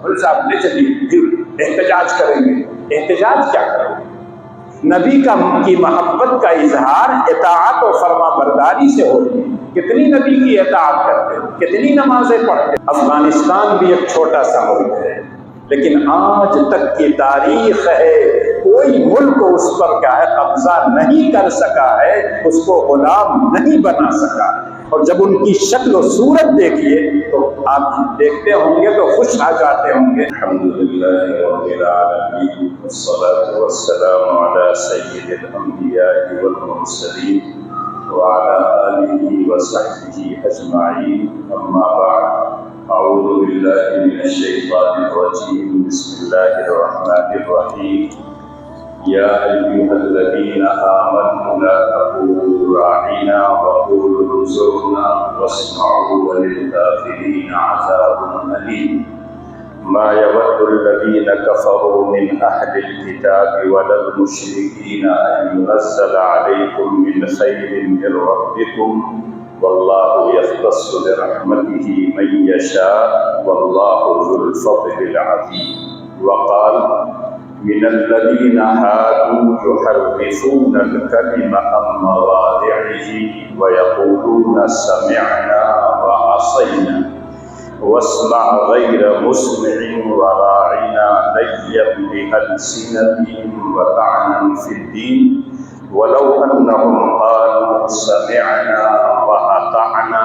بولے صاحب لے چلیے احتجاج کریں گے. احتجاج کیا کریں گے؟ نبی کی محبت کا اظہار اطاعت و فرما برداری سے ہوتی ہے. کتنی نبی کی اطاعت کرتے ہیں، کتنی نمازیں پڑھتے ہیں. افغانستان بھی ایک چھوٹا سا ملک ہے، لیکن آج تک کی تاریخ ہے کوئی ملک اس پر کیا ہے قبضہ نہیں کر سکا ہے، اس کو غلام نہیں بنا سکا. اور جب ان کی شکل و صورت دیکھیے تو آپ دیکھتے ہوں گے تو خوش آ جاتے ہوں گے. الحمدللہ رب العالمین والصلاة والسلام علی سید الانبیاء والمرسلین وعلى آلہ وصحبہ اجمعین. اما بعد، اعوذ باللہ من الشیطان الرجیم. بسم اللہ الرحمن الرحیم. یا ایھا الذین آمنوا لا تقولوا راعنا وقولوا انظرنا واسمعوا وللکافرین عذاب علیم. ما يود الذين كفروا من أهل الكتاب ولا المشركين أن ينزل عليكم من خير من ربكم والله يختص برحمته من يشاء والله ذو الفضل العظيم. وقال من الذين هادوا يحرفون الكلم عن مواضعه ويقولون سمعنا وعصينا واسمع غير مسمع وراعنا ليا بألسنتهم وطعنا في الدين ولو أنهم قالوا سمعنا وأطعنا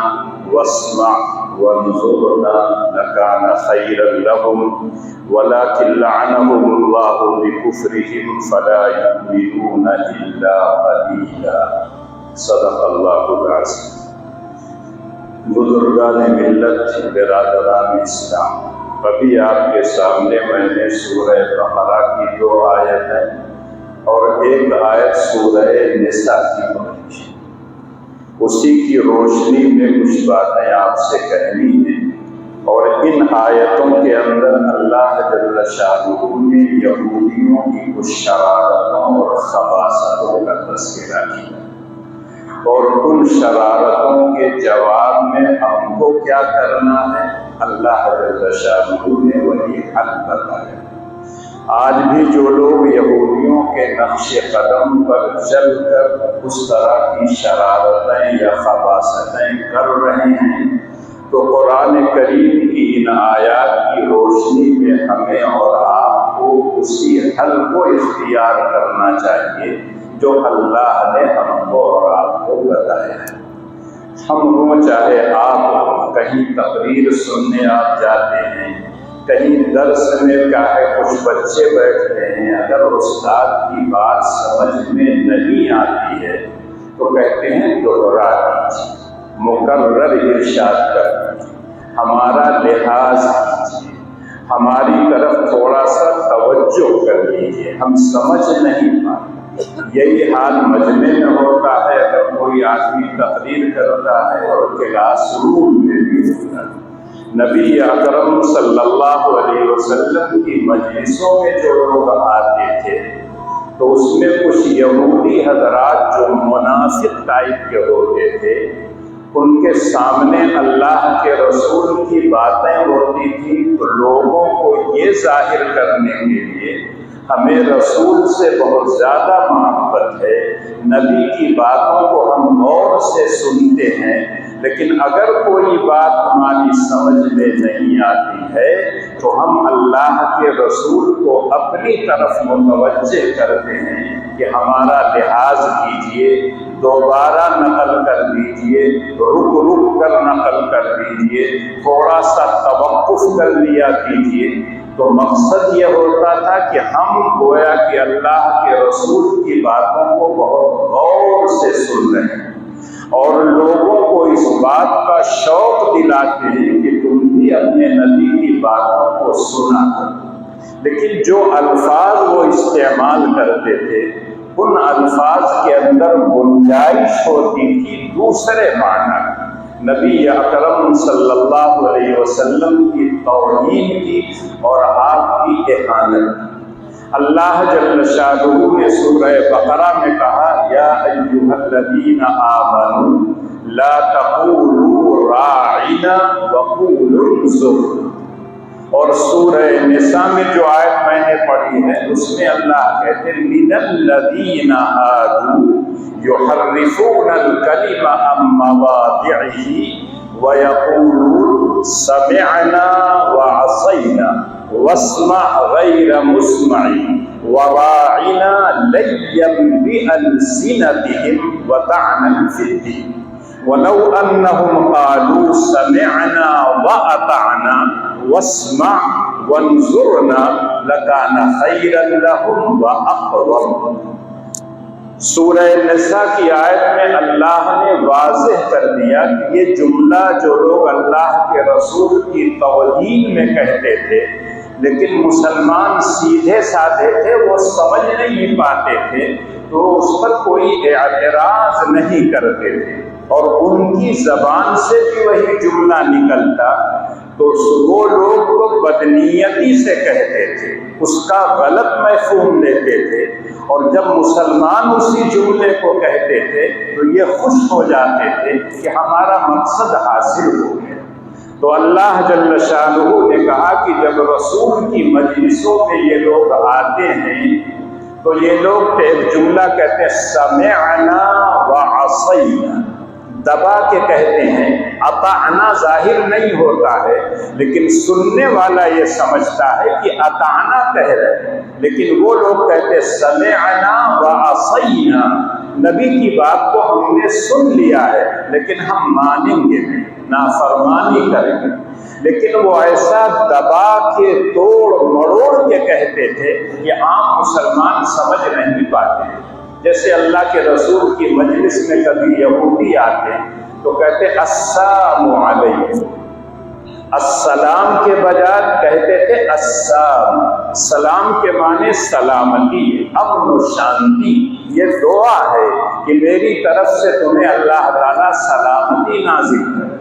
واسمع وانظرنا لكان خيرا لهم ولكن لعنهم الله بكفرهم فلا يؤمنون إلا قليلا. صدق الله العظيم. بزرگان ملت، برادران اسلام، ابھی آپ کے سامنے میں نے سورہ بقرہ کی 2 آیتیں اور ایک آیت سورہ نساء کی پڑھی. اسی کی روشنی میں کچھ باتیں آپ سے کہنی ہیں. اور ان آیتوں کے اندر اللہ جل شانہ نے یہودیوں کی کچھ شرارتوں اور خباثتوں کا تذکرہ کیا، اور ان شرارتوں کے جواب میں ہم کو کیا کرنا ہے اللہ جل شانہ نے وہی حل بتایا. آج بھی جو لوگ یہودیوں کے نقش قدم پر چل کر اس طرح کی شرارتیں یا خباثتیں کر رہے ہیں، تو قرآن کریم کی ان آیات کی روشنی میں ہمیں اور آپ کو اسی حل کو اختیار کرنا چاہیے جو اللہ نے ہم کو اور آپ کو بتایا ہے. ہم ہوں چاہے آپ کہیں تقریر سننے آپ جاتے ہیں، کہیں درس میں چاہے کچھ بچے بیٹھتے ہیں، اگر استاد کی بات سمجھ میں نہیں آتی ہے تو کہتے ہیں دوہرا دیجیے، مکرر ارشاد کر دیجیے، ہمارا لحاظ کیجیے، ہماری طرف تھوڑا سا توجہ کر لیجیے، ہم سمجھ نہیں پاتے. یہی حال مجمع میں ہوتا ہے اگر کوئی آدمی تقریر کرتا ہے اور کلاس روم میں بھی ہوتا ہے. نبی اکرم صلی اللہ علیہ وسلم کی مجلسوں میں جو لوگ آتے تھے تو اس میں کچھ یہودی حضرات جو منافق ٹائپ کے ہوتے تھے، ان کے سامنے اللہ کے رسول کی باتیں ہوتی تھی تو لوگوں کو یہ ظاہر کرنے کے لیے ہمیں رسول سے بہت زیادہ محبت ہے، نبی کی باتوں کو ہم غور سے سنتے ہیں، لیکن اگر کوئی بات ہماری سمجھ میں نہیں آتی ہے تو ہم اللہ کے رسول کو اپنی طرف متوجہ کرتے ہیں کہ ہمارا لحاظ کیجیے، دوبارہ نقل کر دیجیے، رک کر نقل کر دیجیے، تھوڑا سا توقف کر لیا کیجیے. تو مقصد یہ ہوتا تھا کہ ہم گویا کہ اللہ کے رسول کی باتوں کو بہت غور سے سن رہے ہیں اور لوگوں کو اس بات کا شوق دلاتے ہیں کہ تم بھی اپنے نبی کی باتوں کو سنا کرو. لیکن جو الفاظ وہ استعمال کرتے تھے ان الفاظ کے اندر گنجائش ہوتی تھی دوسرے معنی. نبی اکرم صلی اللہ علیہ وسلم کی توہین کی اور آپ کی اہانت. اللہ جل شانہ نے سورہ بقرہ میں کہا یا ایھا الذین آمنوا لا تقولوا راعنا وقولوا انظرنا. اور سورہ نساء میں جو آیت میں نے پڑھی ہے اس میں اللہ کہتے ہیں مِنَ الَّذِينَ هَادُوا يُحَرِّفُونَ الْكَلِمَ عَن مَّوَاضِعِهِ وَيَقُولُونَ سَمِعْنَا وَعَصَيْنَا وَاسْمَعْ غَيْرَ مُسْمَعٍ وَرَاعِنَا لَيًّا بِأَلْسِنَتِهِمْ وَطَعْنًا فِي الدِّينِ وَلَوْ أَنَّهُمْ قَالُوا سَمِعْنَا وَأَطَعْنَا وَاسْمَعْ وَانظُرْنَا لَكَانَ خَيْرًا لَهُمْ وَأَقْوَمَ۔ سورہ نساء کی آیت میں اللہ نے واضح کر دیا کہ یہ جملہ جو لوگ اللہ کے رسول کی توہین میں کہتے تھے لیکن مسلمان سیدھے سادھے تھے، وہ سمجھ نہیں پاتے تھے تو اس پر کوئی اعتراض نہیں کرتے تھے اور ان کی زبان سے بھی وہی جملہ نکلتا تو وہ لوگ تو بدنیتی سے کہتے تھے، اس کا غلط مفہوم لیتے تھے، اور جب مسلمان اسی جملے کو کہتے تھے تو یہ خوش ہو جاتے تھے کہ ہمارا مقصد حاصل ہو گیا۔ تو اللہ جل شانہ نے کہا کہ جب رسول کی مجلسوں میں یہ لوگ آتے ہیں تو یہ لوگ ایک جملہ کہتے ہیں سمعنا وعصینا، دبا کے کہتے ہیں، اطعنا ظاہر نہیں ہوتا ہے لیکن سننے والا یہ سمجھتا ہے کہ اطعنا کہہ رہے ہیں، لیکن وہ لوگ کہتے سمعنا وعصینا، نبی کی بات کو ہم نے سن لیا ہے لیکن ہم مانیں گے نہیں، نافرمانی کریں گے، لیکن وہ ایسا دبا کے توڑ مڑوڑ کے کہتے تھے کہ عام مسلمان سمجھ نہیں پاتے۔ جیسے اللہ کے رسول کی مجلس میں کبھی یہودی آتے تو کہتے السلام علیکم، السلام کے بجائے کہتے تھے السلام، سلام کے معنی سلامتی، امن و شانتی، یہ دعا ہے کہ میری طرف سے تمہیں اللہ تعالیٰ سلامتی نازل کرے،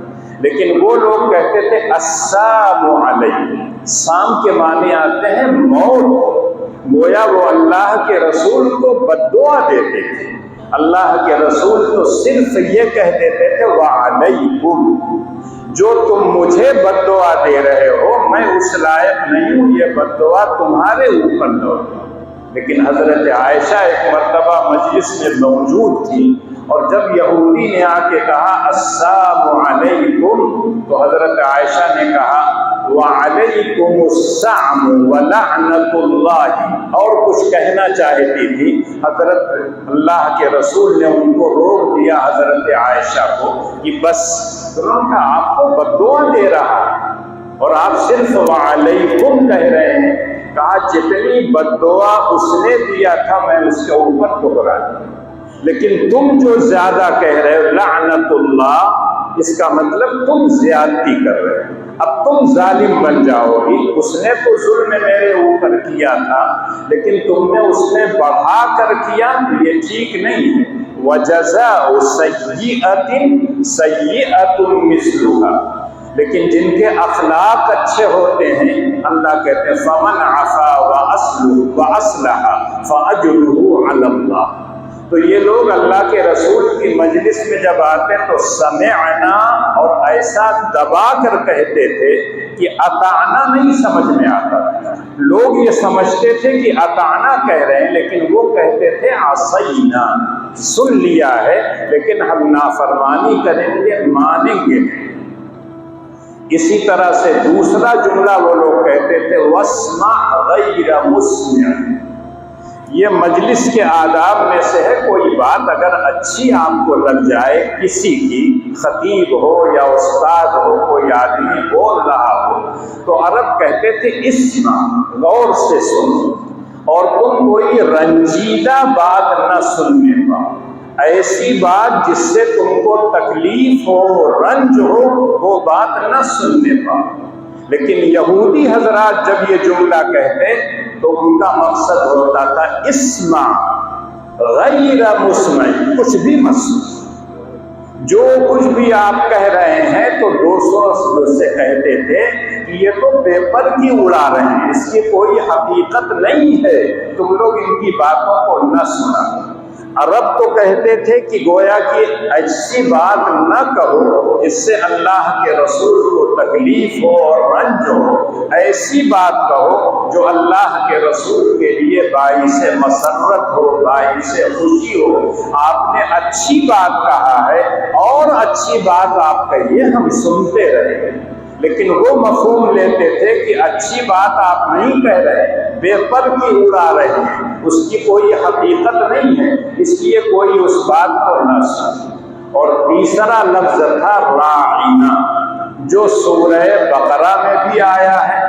لیکن وہ لوگ کہتے تھے السلام علیکم، سام کے معنی آتے ہیں موت، گویا وہ اللہ کے رسول کو بددعا دیتے تھے۔ اللہ کے رسول تو صرف یہ کہہ دیتے تھے وعلیکم، جو تم مجھے بددعا دے رہے ہو میں اس لائق نہیں ہوں، یہ بددعا تمہارے اوپر لوٹے۔ لیکن حضرت عائشہ ایک مرتبہ مجلس میں موجود تھی اور جب یہودی نے آ کے کہا السلام علیکم تو حضرت عائشہ نے کہا وعلیکم السلام ولعنۃ اللہ، اور کچھ کہنا چاہتی تھی، حضرت اللہ کے رسول نے ان کو روک دیا حضرت عائشہ کو کہ بس، انہوں نے کہا آپ کو بددعا دے رہا ہے اور آپ صرف وعلیکم کہہ رہے ہیں، کہا جتنی بددعا اس نے دیا تھا میں اس کے اوپر ٹھکرا دیا، لیکن تم جو زیادہ کہہ رہے ہو لعنت اللہ، اس کا مطلب تم زیادتی کر رہے ہو، اب تم ظالم بن جاؤ گی، اس نے تو ظلم میرے اوپر کیا تھا لیکن تم نے اس میں بڑھا کر کیا، یہ ٹھیک نہیں ہے۔ وَجَزَاءُ سَيِّئَةٍ سَيِّئَةٌ مِثْلُهَا، لیکن جن کے اخلاق اچھے ہوتے ہیں اللہ کہتے ہیں فَمَنْ عَفَا وَأَصْلَحَ فَأَجْرُهُ عَلَى اللَّهِ۔ تو یہ لوگ اللہ کے رسول کی مجلس میں جب آتے تو سمعنا اور ایسا دبا کر کہتے تھے کہ اطعنا نہیں سمجھ میں آتا، لوگ یہ سمجھتے تھے کہ اطعنا کہہ رہے ہیں لیکن وہ کہتے تھے عصینا، سن لیا ہے لیکن ہم نافرمانی کریں گے، مانیں گے نہیں۔ اسی طرح سے دوسرا جملہ وہ لوگ کہتے تھے واسمع غیر مسمع، یہ مجلس کے آداب میں سے ہے، کوئی بات اگر اچھی آپ کو لگ جائے کسی کی، خطیب ہو یا استاد ہو، کوئی آدمی بول رہا ہو تو عرب کہتے تھے اسمع، غور سے سنو، اور تم کوئی رنجیدہ بات نہ سننے پاؤ، ایسی بات جس سے تم کو تکلیف ہو، رنج ہو، وہ بات نہ سننے پاؤ۔ لیکن یہودی حضرات جب یہ جملہ کہتے تو ان کا مقصد ہوتا تھا اسمع غیر مسمع، کچھ بھی مت سنو، جو کچھ بھی آپ کہہ رہے ہیں تو دوسروں سے کہتے تھے کہ یہ تو پیپر کی اڑا رہے ہیں، اس کی کوئی حقیقت نہیں ہے، تم لوگ ان کی باتوں کو نہ سنا۔ عرب تو کہتے تھے کہ گویا کہ ایسی بات نہ کہو جس سے اللہ کے رسول کو تکلیف ہو اور رنج ہو، ایسی بات کہو جو اللہ کے رسول کے لیے باعث مسرت ہو، باعث خوشی ہو۔ آپ نے اچھی بات کہا ہے اور اچھی بات آپ کہیے، ہم سنتے رہیں۔ لیکن وہ مفہوم لیتے تھے کہ اچھی بات آپ نہیں کہہ رہے، بے پر کی اڑا رہے ہیں، اس کی کوئی حقیقت نہیں ہے، اس لیے کوئی اس بات کو نہ سنے۔ اور تیسرا لفظ تھا راعینا، جو سورہ بقرہ میں بھی آیا ہے۔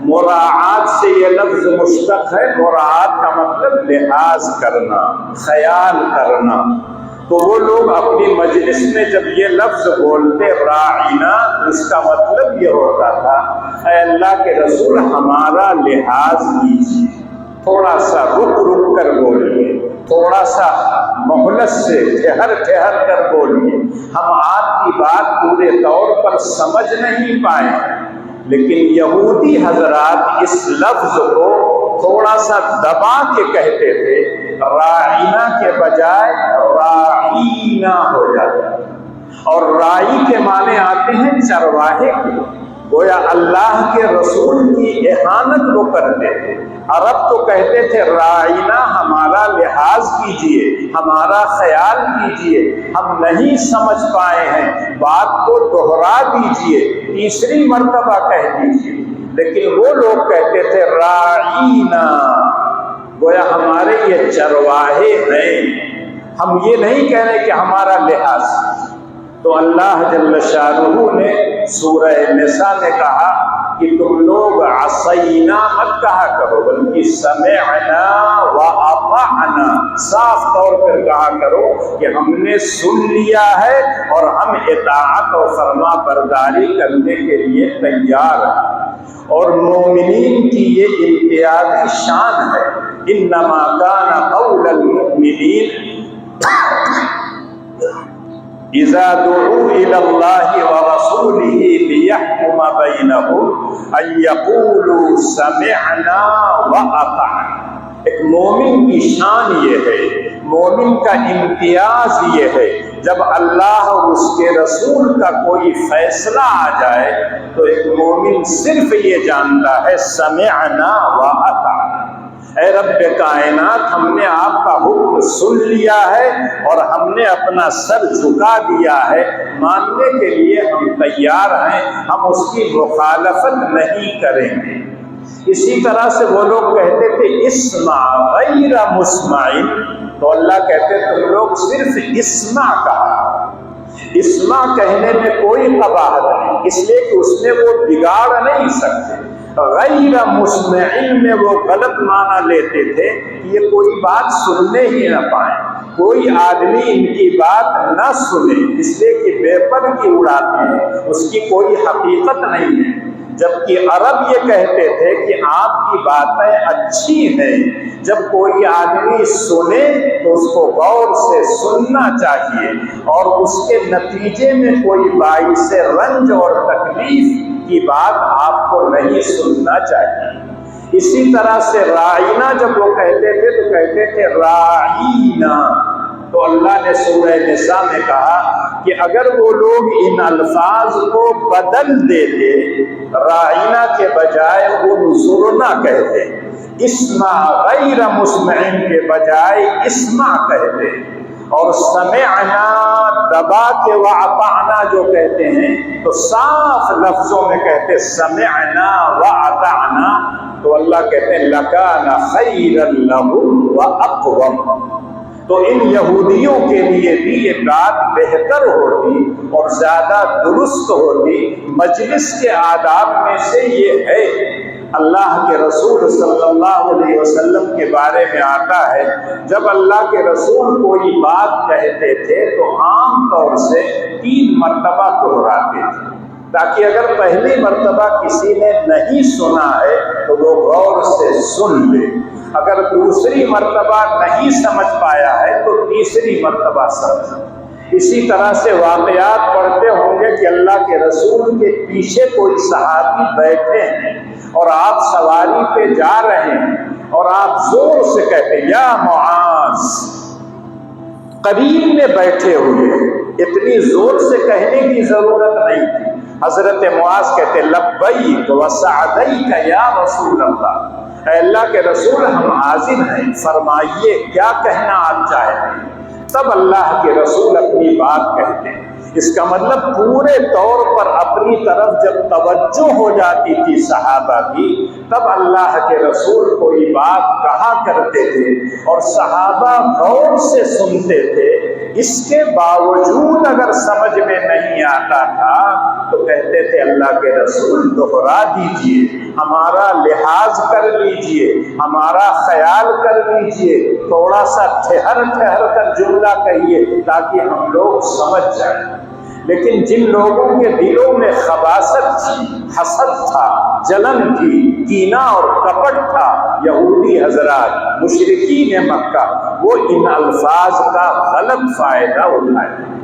مراعات سے یہ لفظ مشتق ہے، مراعات کا مطلب لحاظ کرنا، خیال کرنا۔ تو وہ لوگ اپنی مجلس میں جب یہ لفظ بولتے راعینا، اس کا مطلب یہ ہوتا تھا اے اللہ کے رسول ہمارا لحاظ کیجیے، تھوڑا سا رک رک کر بولیے، تھوڑا سا مہلت سے ٹھہر ٹھہر کر بولیے، ہم آپ کی بات پورے طور پر سمجھ نہیں پائے۔ لیکن یہودی حضرات اس لفظ کو تھوڑا سا دبا کے کہتے تھے، راعینا کے بجائے راعینا ہو جاتا، اور راعی کے معنی آتے ہیں چرواہے کے۔ گویا اللہ کے رسول کی اہانت وہ کرتے تھے۔ عرب تو کہتے تھے راعینا، ہمارا لحاظ کیجئے، ہمارا خیال کیجئے، ہم نہیں سمجھ پائے ہیں، بات کو دوہرا دیجئے، تیسری مرتبہ کہہ دیجئے۔ لیکن وہ لوگ کہتے تھے راعینا، گویا ہمارے یہ چرواہے ہیں، ہم یہ نہیں کہہ رہے کہ ہمارا لحاظ۔ تو اللہ جل شانہ نے سورہ نساء میں کہا کہ تم لوگ عصینا مت کہا کرو، بلکہ سمعنا و اطعنا، صاف طور پر کہا کرو کہ ہم نے سن لیا ہے اور ہم اطاعت و فرما برداری کرنے کے لیے تیار ہیں۔ اور مومنین کی یہ امتیازی شان ہے، انما کان قول المؤمنین اذا دعوا الى الله ورسوله ليحكم بينهم ان يقولوا سمعنا واطعنا۔ ایک مومن کی شان یہ ہے، مومن کا امتیاز یہ ہے، جب اللہ اور اس کے رسول کا کوئی فیصلہ آ جائے تو ایک مومن صرف یہ جانتا ہے سمعنا واطعنا، اے رب کائنات ہم نے آپ کا حکم سن لیا ہے اور ہم نے اپنا سر جھکا دیا ہے، ماننے کے لیے ہم تیار ہیں، ہم اس کی مخالفت نہیں کریں گے۔ اسی طرح سے وہ لوگ کہتے تھے اسمع غیر مسمع، تو اللہ کہتے تم لوگ صرف اسمع کہا۔ اسمع کہنے میں کوئی قباحت نہیں، اس لیے کہ اس میں وہ بگاڑ نہیں سکتے۔ غیر مسمع میں وہ غلط معنی لیتے تھے کہ یہ کوئی بات سننے ہی نہ پائیں، کوئی آدمی ان کی بات نہ سنے، اس لیے کہ بے پر کی اڑاتے ہیں، اس کی کوئی حقیقت نہیں ہے۔ جبکہ عرب یہ کہتے تھے کہ آپ کی باتیں اچھی ہیں، جب کوئی آدمی سنے تو اس کو غور سے سننا چاہیے اور اس کے نتیجے میں کوئی باعث رنج اور تکلیف کی بات آپ کو نہیں سننا چاہیے۔ اسی طرح سے راعینا جب وہ کہتے تھے تو کہتے تھے راعینا، تو اللہ نے سورہ نساء میں کہا کہ اگر وہ لوگ ان الفاظ کو بدل دیتے، راعینا کے بجائے انظرنا کہتے، اسمع غیر مسمع کے بجائے اسمع کہتے، اور سمعنا دبا کے واطعنا جو کہتے ہیں تو صاف لفظوں میں کہتے سمعنا واطعنا، تو اللہ کہتے ہیں لکان خیرا لہم واقوم۔ تو ان یہودیوں کے لیے بھی یہ بات بہتر ہوتی اور زیادہ درست ہوتی۔ مجلس کے آداب میں سے یہ ہے، اللہ کے رسول صلی اللہ علیہ وسلم کے بارے میں آتا ہے جب اللہ کے رسول کوئی بات کہتے تھے تو عام طور سے 3 مرتبہ دہراتے تھے، تاکہ اگر پہلی مرتبہ کسی نے نہیں سنا ہے تو وہ غور سے سن لے، اگر دوسری مرتبہ نہیں سمجھ پایا ہے تو تیسری مرتبہ سمجھ۔ اسی طرح سے واقعات پڑھتے ہوں گے کہ اللہ کے رسول کے پیچھے کوئی صحابی بیٹھے ہیں اور آپ سواری پہ جا رہے ہیں اور آپ زور سے کہتے یا معاذ، قریب میں بیٹھے ہوئے، اتنی زور سے کہنے کی ضرورت نہیں تھی۔ حضرت معاذ کہتے لبیک وسعدیک یا رسول اللہ، اے اللہ کے رسول ہم حاضر ہیں، فرمائیے کیا کہنا آپ چاہتے ہیں۔ تب اللہ کے رسول اپنی بات کہتے ہیں۔ اس کا مطلب پورے طور پر اپنی طرف جب توجہ ہو جاتی تھی صحابہ کی، تب اللہ کے رسول کوئی بات کہا کرتے تھے اور صحابہ غور سے سنتے تھے۔ اس کے باوجود اگر سمجھ میں نہیں آتا تھا تو کہتے تھے اللہ کے رسول دوہرا دیجئے، ہمارا لحاظ کر لیجئے، ہمارا خیال کر لیجئے، تھوڑا سا ٹھہر کر جملہ کہیے تاکہ ہم لوگ سمجھ جائیں۔ لیکن جن لوگوں کے دلوں میں خباثت تھی، حسد تھا، جلن تھی، کینہ اور کپٹ تھا، یہودی حضرات مشرکین مکہ، وہ ان الفاظ کا غلط فائدہ اٹھائے۔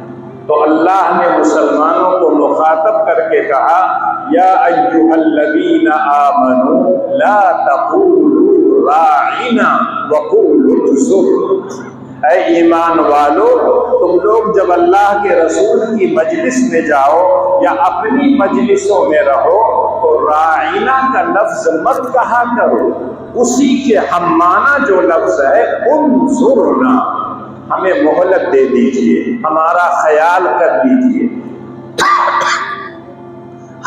تو اللہ نے مسلمانوں کو مخاطب کر کے کہا یا ایھا الذین آمنوا لا تقولوا راعنا وقولوا انظرنا، اے ایمان والو تم لوگ جب اللہ کے رسول کی مجلس میں جاؤ یا اپنی مجلسوں میں رہو تو راعنا کا لفظ مت کہا کرو، اسی کے ہم معنی جو لفظ ہے انظرنا، ہمیں مہلت دے دیجئے، ہمارا خیال کر لیجئے،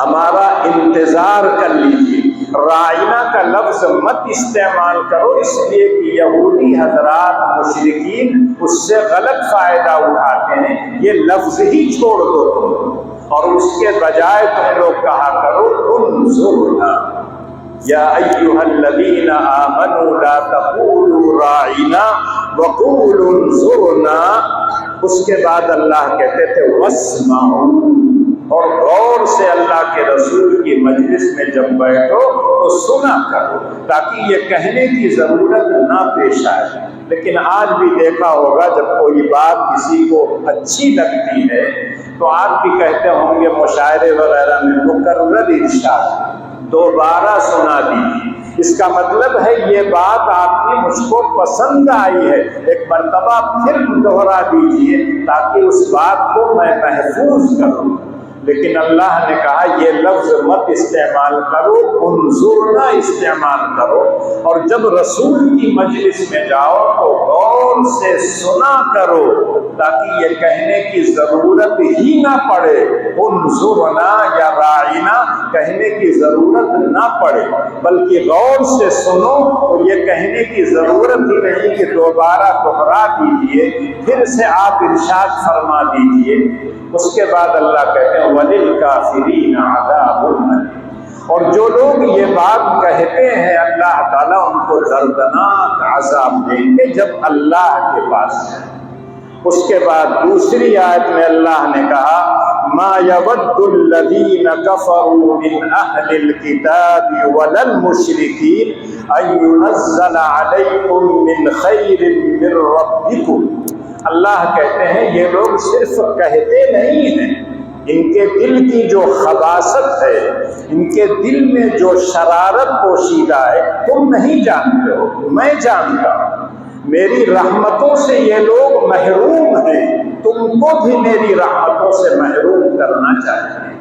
ہمارا انتظار کر لیجئے۔ راعنا کا لفظ مت استعمال کرو، اس لیے کہ یہودی حضرات مشرکین اس سے غلط فائدہ اٹھاتے ہیں۔ یہ لفظ ہی چھوڑ دو تم، اور اس کے بجائے تم لوگ کہا کرو انظرنا یا ایھا الذین آمنوا لا تقولوا راعنا وقولوا انظرنا۔ اس کے بعد اللہ کہتے تھے واسمعوا، اور غور سے اللہ کے رسول کی مجلس میں جب بیٹھو تو سنا کرو تاکہ یہ کہنے کی ضرورت نہ پیش آئے۔ لیکن آج بھی دیکھا ہوگا جب کوئی بات کسی کو اچھی لگتی ہے تو آپ بھی کہتے ہوں گے مشاعرے وغیرہ میں مکرر ارشاد، دوبارہ سنا دیجیے۔ اس کا مطلب ہے یہ بات آپ کی مجھ کو پسند آئی ہے، ایک مرتبہ پھر دہرا دیجیے تاکہ اس بات کو میں محفوظ کروں۔ لیکن اللہ نے کہا یہ لفظ مت استعمال کرو، انظرنا استعمال کرو، اور جب رسول کی مجلس میں جاؤ تو غور سے سنا کرو تاکہ یہ کہنے کی ضرورت ہی نہ پڑے، انظرنا یا راعنا کہنے کی ضرورت نہ پڑے، بلکہ غور سے سنو تو یہ کہنے کی ضرورت ہی نہیں کہ دوبارہ دہرا دیجیے، پھر سے آپ ارشاد فرما دیجیے۔ اس کے بعد اللہ کہتے ہیں وَلِلْكَافِرِينَ عَذَابٌ أَلِيمٌ، اور جو لوگ یہ بات کہتے ہیں اللہ تعالیٰ ان کو دردناک عذاب دیں گے جب اللہ کے پاس جائیں۔ اس کے بعد دوسری آیت میں اللہ نے کہا مَا يَوَدُّ الَّذِينَ كَفَرُوا مِنْ أَهْلِ الْكِتَابِ وَلَا الْمُشْرِكِينَ أَن يُنَزَّلَ عَلَيْكُم مِّنْ خَيْرٍ مِّن رَّبِّكُمْ۔ اللہ کہتے ہیں یہ لوگ صرف کہتے نہیں ہیں، ان کے دل کی جو خباثت ہے، ان کے دل میں جو شرارت پوشیدہ ہے تم نہیں جانتے ہو، میں جانتا ہوں۔ میری رحمتوں سے یہ لوگ محروم ہیں، تم کو بھی میری رحمتوں سے محروم کرنا چاہیے۔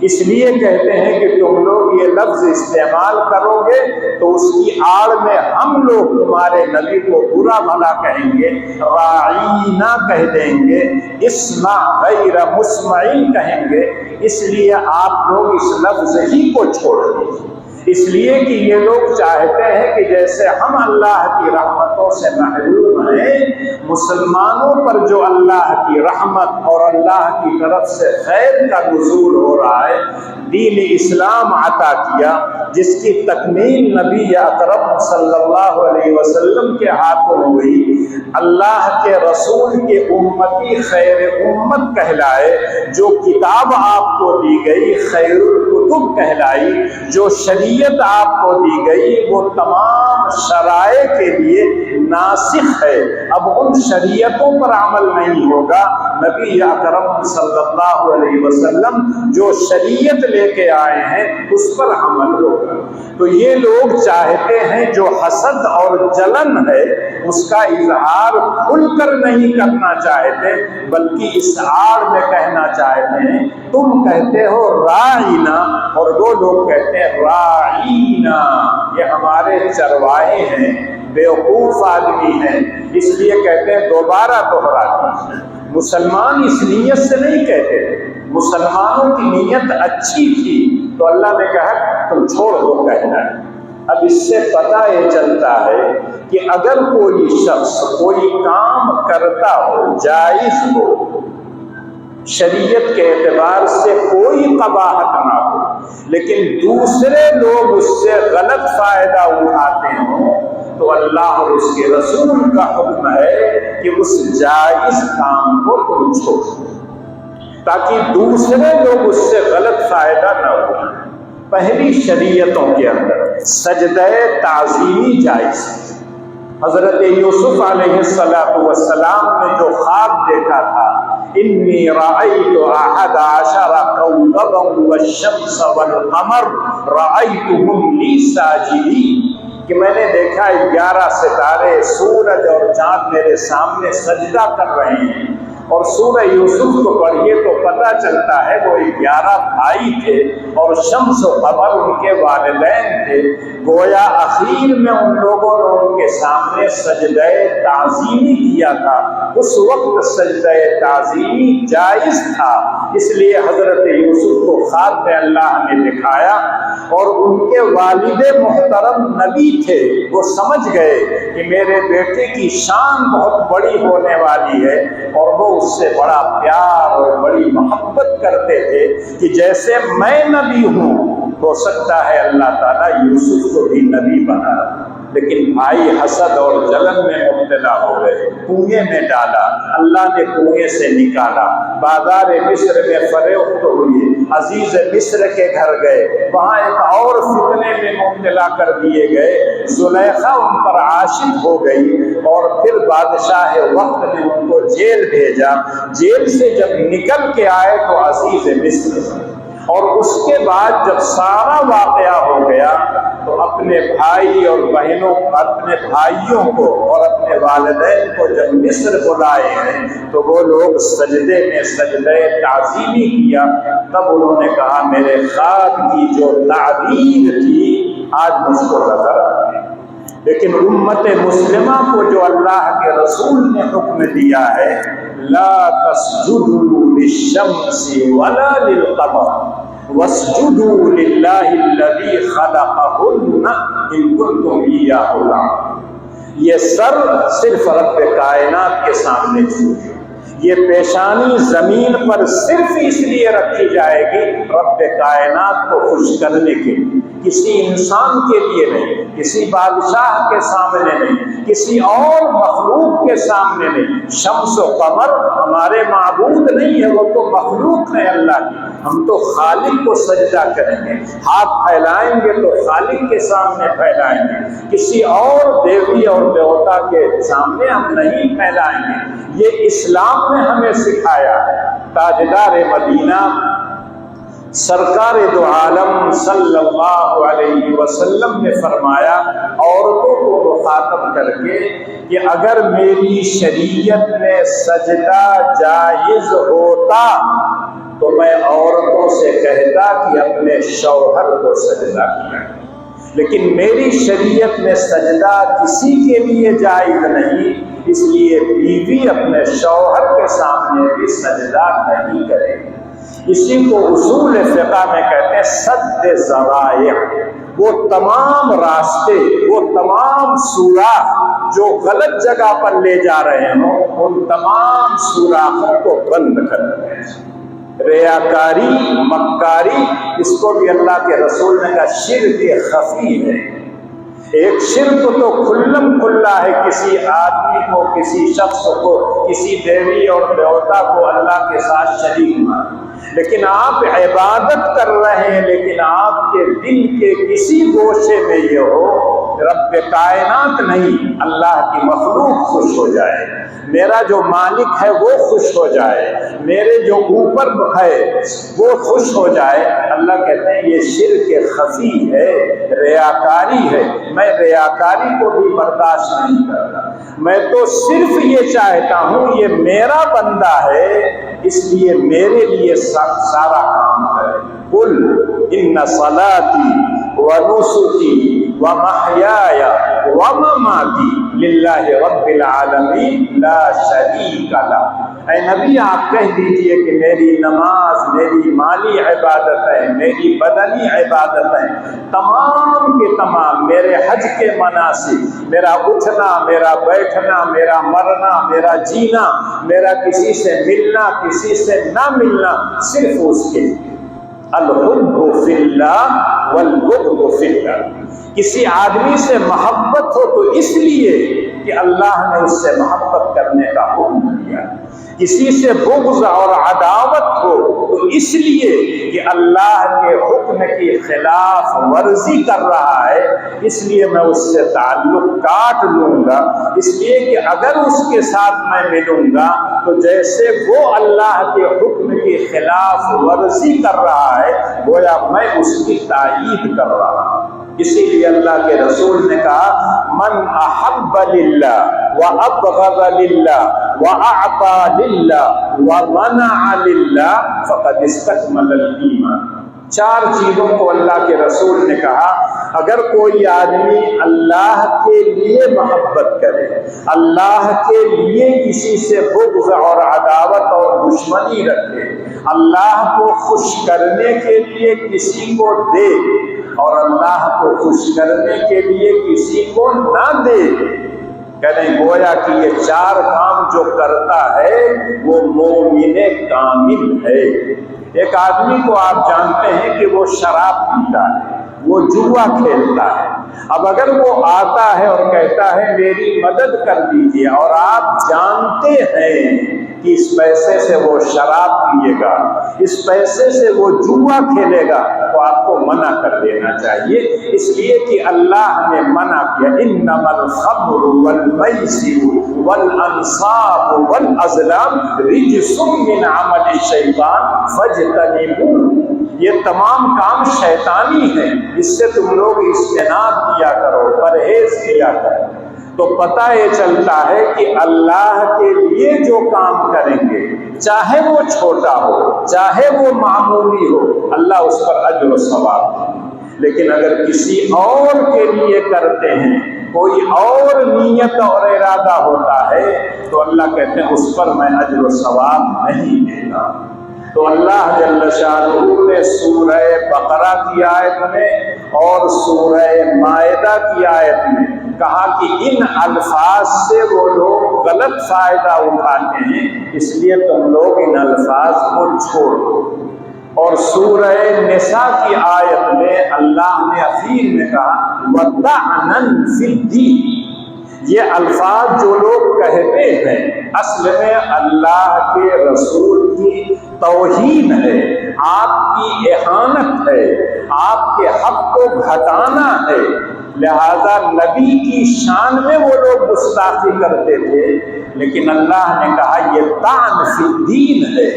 اس لیے کہتے ہیں کہ تم لوگ یہ لفظ استعمال کرو گے تو اس کی آڑ میں ہم لوگ تمہارے نبی کو برا بھلا کہیں گے، راعینا کہہ دیں گے، اسمع غیر مسمعین کہیں گے، اس لیے آپ لوگ اس لفظ ہی کو چھوڑ دیجیے۔ اس لیے کہ یہ لوگ چاہتے ہیں کہ جیسے ہم اللہ کی رحمتوں سے محروم ہیں، مسلمانوں پر جو اللہ کی رحمت اور اللہ کی طرف سے خیر کا نزول ہو رہا ہے، دین اسلام عطا کیا جس کی تکمیل نبی اکرم صلی اللہ علیہ وسلم کے ہاتھوں ہوئی، اللہ کے رسول کے امتی خیر امت کہلائے، جو کتاب آپ کو دی گئی خیر الکتب کہلائی، جو شریعت آپ کو دی گئی وہ تمام شرائع کے لیے ناسخ ہے، اب ان شریعتوں پر عمل نہیں ہوگا، نبی اکرم صلی اللہ علیہ وسلم جو شریعت لے کے آئے ہیں اس پر عمل ہوگا۔ تو یہ لوگ چاہتے ہیں جو حسد اور جلن ہے اس کا اظہار کھل کر نہیں کرنا چاہتے، بلکہ اس آڑ میں کہنا چاہتے ہیں۔ تم کہتے ہو راعینا اور وہ لوگ کہتے ہیں راعینا، یہ ہمارے چرواہے ہیں، بیوقوف آدمی ہیں، اس لیے کہتے ہیں دوبارہ دوہرا دیجیے۔ مسلمان اس نیت سے نہیں کہتے، مسلمانوں کی نیت اچھی تھی تو اللہ نے کہا تم چھوڑ دو کہنا۔ اب اس سے پتہ یہ چلتا ہے کہ اگر کوئی شخص کوئی کام کرتا ہو، جائز ہو، شریعت کے اعتبار سے کوئی قباحت نہ ہو، لیکن دوسرے لوگ اس سے غلط فائدہ اٹھاتے ہوں، تو اللہ اور اس کے رسول کا حکم ہے کہ اس جائز کام کو تم چھوڑو تاکہ دوسرے لوگ اس سے غلط فائدہ نہ اٹھائیں۔ پہلی شریعتوں کے اندر سجدہ تعظیمی جائز ہے۔ حضرت یوسف علیہ السلام نے جو خواب دیکھا تھا، انی رأیت احد عشر کوکبا والشمس والقمر رأیتهم لی ساجدین، کہ میں نے دیکھا 11 ستارے، سورج اور چاند میرے سامنے سجدہ کر رہے ہیں۔ اور سورہ یوسف کو پڑھیے تو پتہ چلتا ہے وہ 11 بھائی تھے اور شمس و قمر ان کے والدین تھے، گویا اخیر میں ان لوگوں نے ان کے سامنے سجدہ تعظیمی کیا تھا۔ اس وقت سجدہ تعظیمی جائز تھا، اس لیے حضرت یوسف کو خواب میں اللہ نے دکھایا، اور ان کے والد محترم نبی تھے، وہ سمجھ گئے کہ میرے بیٹے کی شان بہت بڑی ہونے والی ہے، اور وہ اس سے بڑا پیار اور بڑی محبت کرتے تھے کہ جیسے میں نبی ہوں ہو سکتا ہے اللہ تعالیٰ یوسف کو بھی نبی بنا۔ لیکن بھائی حسد اور جلن میں مبتلا ہو گئے، کنویں میں ڈالا، اللہ نے کنویں سے نکالا، بازار مصر میں فروخت ہوئے، عزیز مصر کے گھر گئے، وہاں ایک اور فتنے میں مبتلا کر دیے گئے، زلیخا ان پر عاشق ہو گئی، اور پھر بادشاہ وقت نے ان کو جیل بھیجا۔ جیل سے جب نکل کے آئے تو عزیز مصر، اور اس کے بعد جب سارا واقعہ ہو گیا تو اپنے بھائی اور بہنوں، اپنے بھائیوں کو اور اپنے والدین کو جب مصر بلائے ہیں تو وہ لوگ سجدے میں سجدہ تعظیمی کیا۔ تب انہوں نے کہا میرے خواب کی جو تعبیر تھی آج مجھ کو نظر آ گئی۔ لیکن امت مسلمہ کو جو اللہ کے رسول نے حکم دیا ہے، لا تسجدوا للشمس ولا للقمر واسجدوا للہ الذی خلقہن ان کنتم ایاہ تعبدون، یہ سر صرف رب کائنات کے سامنے جھکے، یہ پیشانی زمین پر صرف اس لیے رکھی جائے گی رب کائنات کو خوش کرنے کے لیے، کسی انسان کے لیے نہیں، کسی بادشاہ کے سامنے نہیں، کسی اور مخلوق کے سامنے نہیں۔ شمس و قمر ہمارے معبود نہیں ہے، وہ تو مخلوق ہے اللہ کی، ہم تو خالق کو سجدہ کریں گے، ہاتھ پھیلائیں گے تو خالق کے سامنے پھیلائیں گے، کسی اور دیوی اور دیوتا کے سامنے ہم نہیں پھیلائیں گے۔ یہ اسلام نے ہمیں سکھایا ہے۔ تاجدار مدینہ سرکار دو عالم صلی اللہ علیہ وسلم نے فرمایا عورتوں کو مخاطب کر کے کہ اگر میری شریعت میں سجدہ جائز ہوتا تو میں عورتوں سے کہتا کہ اپنے شوہر کو سجدہ کیا، لیکن میری شریعت میں سجدہ کسی کے لیے جائز نہیں، اس لیے بیوی اپنے شوہر کے سامنے بھی سجدہ نہیں کرے گی۔ اسی کو اصول فقہ میں کہتے ہیں سد ذرائع، وہ تمام راستے، وہ تمام سوراخ جو غلط جگہ پر لے جا رہے ہوں، ان تمام سوراخوں کو بند کر دیں۔ ریاکاری، مکاری، اس کو بھی اللہ کے رسول نے کہا شرک خفی ہے۔ ایک شرک تو کھلم کھلا ہے، کسی آدمی کو، کسی شخص کو، کسی دیوی اور دیوتا کو اللہ کے ساتھ شریک مانا، لیکن آپ عبادت کر رہے ہیں، لیکن آپ کے دل کے کسی گوشے میں یہ ہو رب کائنات نہیں اللہ کی مخلوق خوش ہو جائے، میرا جو مالک ہے وہ خوش ہو جائے، میرے جو اوپر ہے وہ خوش ہو جائے۔ اللہ کہتے ہیں یہ شرک خفی ہے، ریاکاری ہے، میں ریاکاری کو بھی برداشت نہیں کرتا، میں تو صرف یہ چاہتا ہوں یہ میرا بندہ ہے اس لیے میرے لیے سارا کام کرے۔ قل ان صلاتی ونسکی ومحیای ومماتی للہ رب العالمین لا شریک لہ۔ اے نبی آپ کہہ دیجئے کہ میری نماز، میری مالی عبادتیں، میری بدنی عبادتیں، تمام کے تمام میرے حج کے مناسک، میرا اٹھنا، میرا بیٹھنا، میرا مرنا، میرا جینا، میرا کسی سے ملنا، کسی سے نہ ملنا، صرف اس کے الحب فی اللہ والبغض فی اللہ۔ کسی آدمی سے محبت ہو تو اس لیے کہ اللہ نے اس سے محبت کرنے کا حکم دیا، کسی سے بغض اور عداوت ہو تو اس لیے کہ اللہ کے حکم کی خلاف ورزی کر رہا ہے، اس لیے میں اس سے تعلق کاٹ لوں گا، اس لیے کہ اگر اس کے ساتھ میں ملوں گا تو جیسے وہ اللہ کے حکم کی خلاف ورزی کر رہا ہے گویا میں اس کی تائید کر رہا ہوں۔ اسی لیے اللہ کے رسول نے کہا من احب للہ وابغض للہ واعطى للہ ومنع للہ فقد استکمل الایمان۔ چار چیزوں کو اللہ کے رسول نے کہا، اگر کوئی آدمی اللہ کے لیے محبت کرے، اللہ کے لیے کسی سے بغض اور عداوت اور دشمنی رکھے، اللہ کو خوش کرنے کے لیے کسی کو دے اور اللہ کو خوش کرنے کے لیے کسی کو نہ دے، کہنے گویا کہ یہ چار کام جو کرتا ہے وہ مومن کامل ہے۔ ایک آدمی کو آپ جانتے ہیں کہ وہ شراب پیتا ہے، وہ جوا کھیلتا ہے، اب اگر وہ آتا ہے اور کہتا ہے میری مدد کر دیجیے اور آپ جانتے ہیں کہ اس پیسے سے وہ شراب پیے گا، اس پیسے سے وہ جوا کھیلے گا، تو آپ کو منع کر دینا چاہیے، اس لیے کہ اللہ نے منع کیا انما الخمر والمیسر والانصاب والازلام رجس من عمل الشیطان فاجتنبوہ۔ یہ تمام کام شیطانی ہیں، اس سے تم لوگ اجتناب کیا کرو، پرہیز کیا کرو۔ تو پتہ یہ چلتا ہے کہ اللہ کے لیے جو کام کریں گے چاہے وہ چھوٹا ہو چاہے وہ معمولی ہو اللہ اس پر اجر و ثواب دے، لیکن اگر کسی اور کے لیے کرتے ہیں، کوئی اور نیت اور ارادہ ہوتا ہے تو اللہ کہتے ہیں اس پر میں اجر و ثواب نہیں دیتا۔ تو اللہ جل شانہ نے سورہ بقرہ کی آیت میں اور سورہ مائدہ کی آیت میں کہا کہ ان الفاظ سے وہ لوگ غلط فائدہ اٹھاتے ہیں، اس لیے تم لوگ ان الفاظ کو چھوڑ دو۔ اور سورہ نساء کی آیت میں اللہ نے اخیر میں کہا وَطَعْنًا فِي الدِّينِ۔ یہ الفاظ جو لوگ کہتے ہیں اصل میں اللہ کے رسول کی توہین ہے، آپ کی اہانت ہے، آپ کے حق کو گھٹانا ہے، لہذا نبی کی شان میں وہ لوگ گستاخی کرتے تھے، لیکن اللہ نے کہا یہ طعن فی الدین ہے۔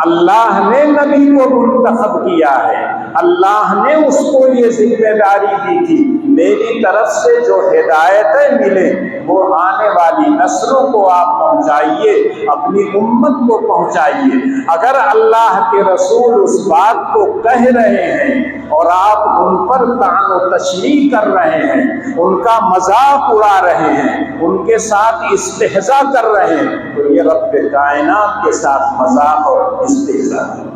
اللہ نے نبی کو منتخب کیا ہے، اللہ نے اس کو یہ ذمہ داری دی تھی میری طرف سے جو ہدایتیں ملیں وہ آنے والی نسلوں کو آپ پہنچائیے، اپنی امت کو پہنچائیے۔ اگر اللہ کے رسول اس بات کو کہہ رہے ہیں اور آپ ان پر طعن و تشنیع کر رہے ہیں، ان کا مذاق اڑا رہے ہیں، ان کے ساتھ استہزاء کر رہے ہیں، تو یہ رب کائنات کے ساتھ مذاق اور استہزاء ہے۔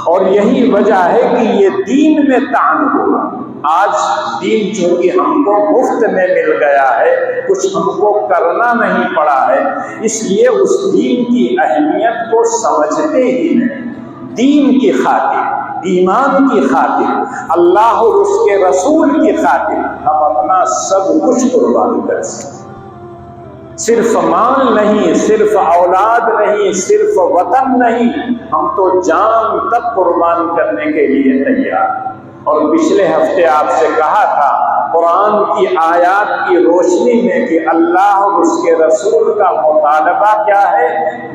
اور یہی وجہ ہے کہ یہ دین میں طعن ہوگا۔ آج دین چونکہ ہم کو مفت میں مل گیا ہے، کچھ ہم کو کرنا نہیں پڑا ہے، اس لیے اس دین کی اہمیت کو سمجھتے ہی نہیں۔ دین کی خاطر، ایمان کی خاطر، اللہ اور اس کے رسول کی خاطر ہم اپنا سب کچھ قربان کر سکتے، صرف مال نہیں، صرف اولاد نہیں، صرف وطن نہیں، ہم تو جان تک قربان کرنے کے لیے تیار۔ اور پچھلے ہفتے آپ سے کہا تھا قرآن کی آیات کی روشنی میں کہ اللہ اور اس کے رسول کا مطالبہ کیا ہے؟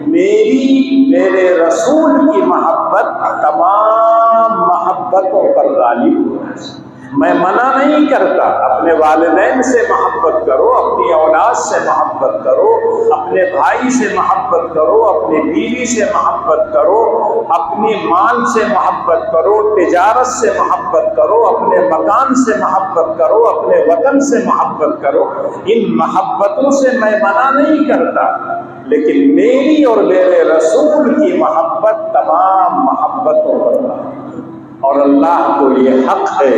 میرے رسول کی محبت تمام محبتوں پر غالب ہونا چاہیے۔ میں منع نہیں کرتا، اپنے والدین سے محبت کرو، اپنی اولاد سے محبت کرو، اپنے بھائی سے محبت کرو، اپنی بیوی سے محبت کرو، اپنی مال سے محبت کرو، تجارت سے محبت کرو، اپنے مکان سے محبت کرو، اپنے وطن سے محبت کرو۔ ان محبتوں سے میں منع نہیں کرتا، لیکن میری اور میرے رسول کی محبت تمام محبتوں پر، اور اللہ کو یہ حق ہے،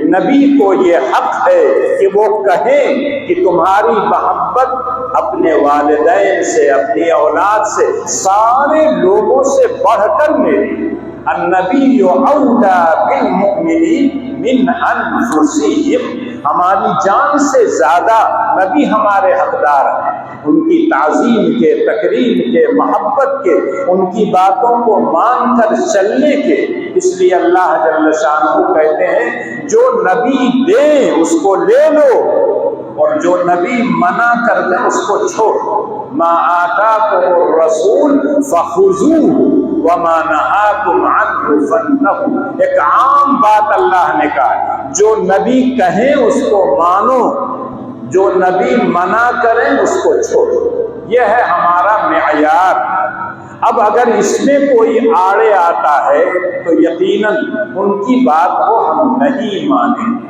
نبی کو یہ حق ہے کہ وہ کہیں کہ تمہاری محبت اپنے والدین سے، اپنی اولاد سے، سارے لوگوں سے بڑھ کر میری۔ النبی اولی بالمؤمنین من انفسہم، ہماری جان سے زیادہ نبی ہمارے حقدار ہیں، ان کی تعظیم کے، تکریم کے، محبت کے، ان کی باتوں کو مان کر چلنے کے۔ اس لیے اللہ جل شانہ کہتے ہیں جو نبی دیں اس کو لے لو، اور جو نبی منع کر دیں اس کو چھوڑو۔ ما آتاکم الرسول فخذوہ وما نہاکم عنہ فانتہوا، ایک عام بات اللہ نے کہا، جو نبی کہیں اس کو مانو، جو نبی منع کریں اس کو چھوڑو، یہ ہے ہمارا معیار۔ اب اگر اس میں کوئی آڑے آتا ہے تو یقیناً ان کی بات کو ہم نہیں مانیں گے۔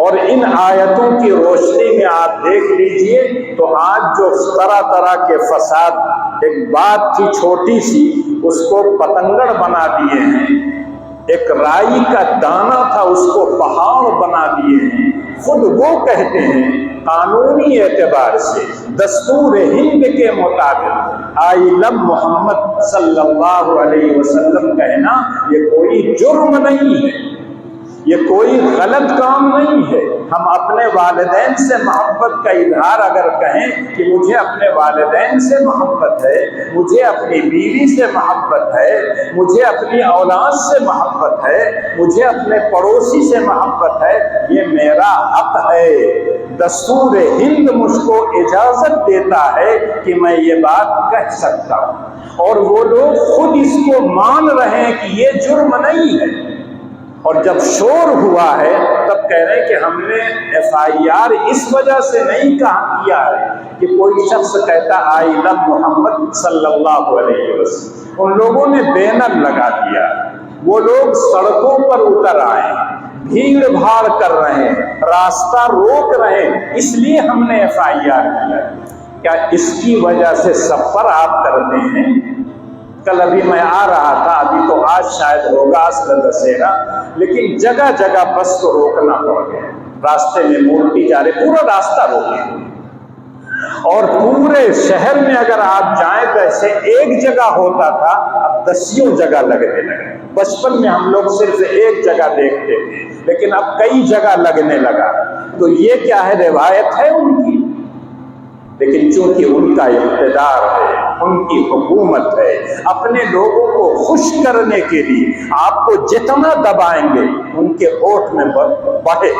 اور ان آیتوں کی روشنی میں آپ دیکھ لیجئے تو آج جو طرح طرح کے فساد، ایک بات تھی چھوٹی سی اس کو پتنگڑ بنا دیے ہیں، ایک رائی کا دانہ تھا اس کو پہاڑ بنا دیے ہیں۔ خود وہ کہتے ہیں قانونی اعتبار سے، دستور ہند کے مطابق، آئلم محمد صلی اللہ علیہ وسلم کہنا یہ کوئی جرم نہیں ہے، یہ کوئی غلط کام نہیں ہے۔ ہم اپنے والدین سے محبت کا اظہار اگر کہیں کہ مجھے اپنے والدین سے محبت ہے، مجھے اپنی بیوی سے محبت ہے، مجھے اپنی اولاد سے محبت ہے، مجھے اپنے پڑوسی سے محبت ہے، یہ میرا حق ہے۔ دستور ہند مجھ کو اجازت دیتا ہے کہ میں یہ بات کہہ سکتا ہوں، اور وہ لوگ خود اس کو مان رہے ہیں کہ یہ جرم نہیں ہے۔ اور جب شور ہوا ہے تب کہہ رہے ہیں کہ ہم نے FIR اس وجہ سے نہیں کیا ہے کہ کوئی شخص کہتا آئی لو محمد صلی اللہ علیہ وسلم۔ ان لوگوں نے بینر لگا دیا، وہ لوگ سڑکوں پر اتر آئے، بھیڑ بھاڑ کر رہے ہیں، راستہ روک رہے ہیں، اس لیے ہم نے FIR کیا۔ کیا اس کی وجہ سے سب پر آپ کرتے ہیں؟ کل ابھی میں آ رہا تھا، ابھی تو آج شاید ہوگا اصل دسہرا، لیکن جگہ جگہ بس کو روکنا پڑ گیا، راستے میں مورتی جا رہے، پورا راستہ روکے، اور پورے شہر میں اگر آپ جائیں تو ایسے ایک جگہ ہوتا تھا، اب 10 جگہ لگنے لگے۔ بچپن میں ہم لوگ صرف ایک جگہ دیکھتے تھے، لیکن اب کئی جگہ لگنے لگا۔ تو یہ کیا ہے؟ روایت ہے ان کی، لیکن چونکہ ان کا اقتدار ہے، ان کی حکومت ہے، اپنے لوگوں کو خوش کرنے کے لیے آپ کو جتنا دبائیں گے ان کے ووٹ میں بڑھے،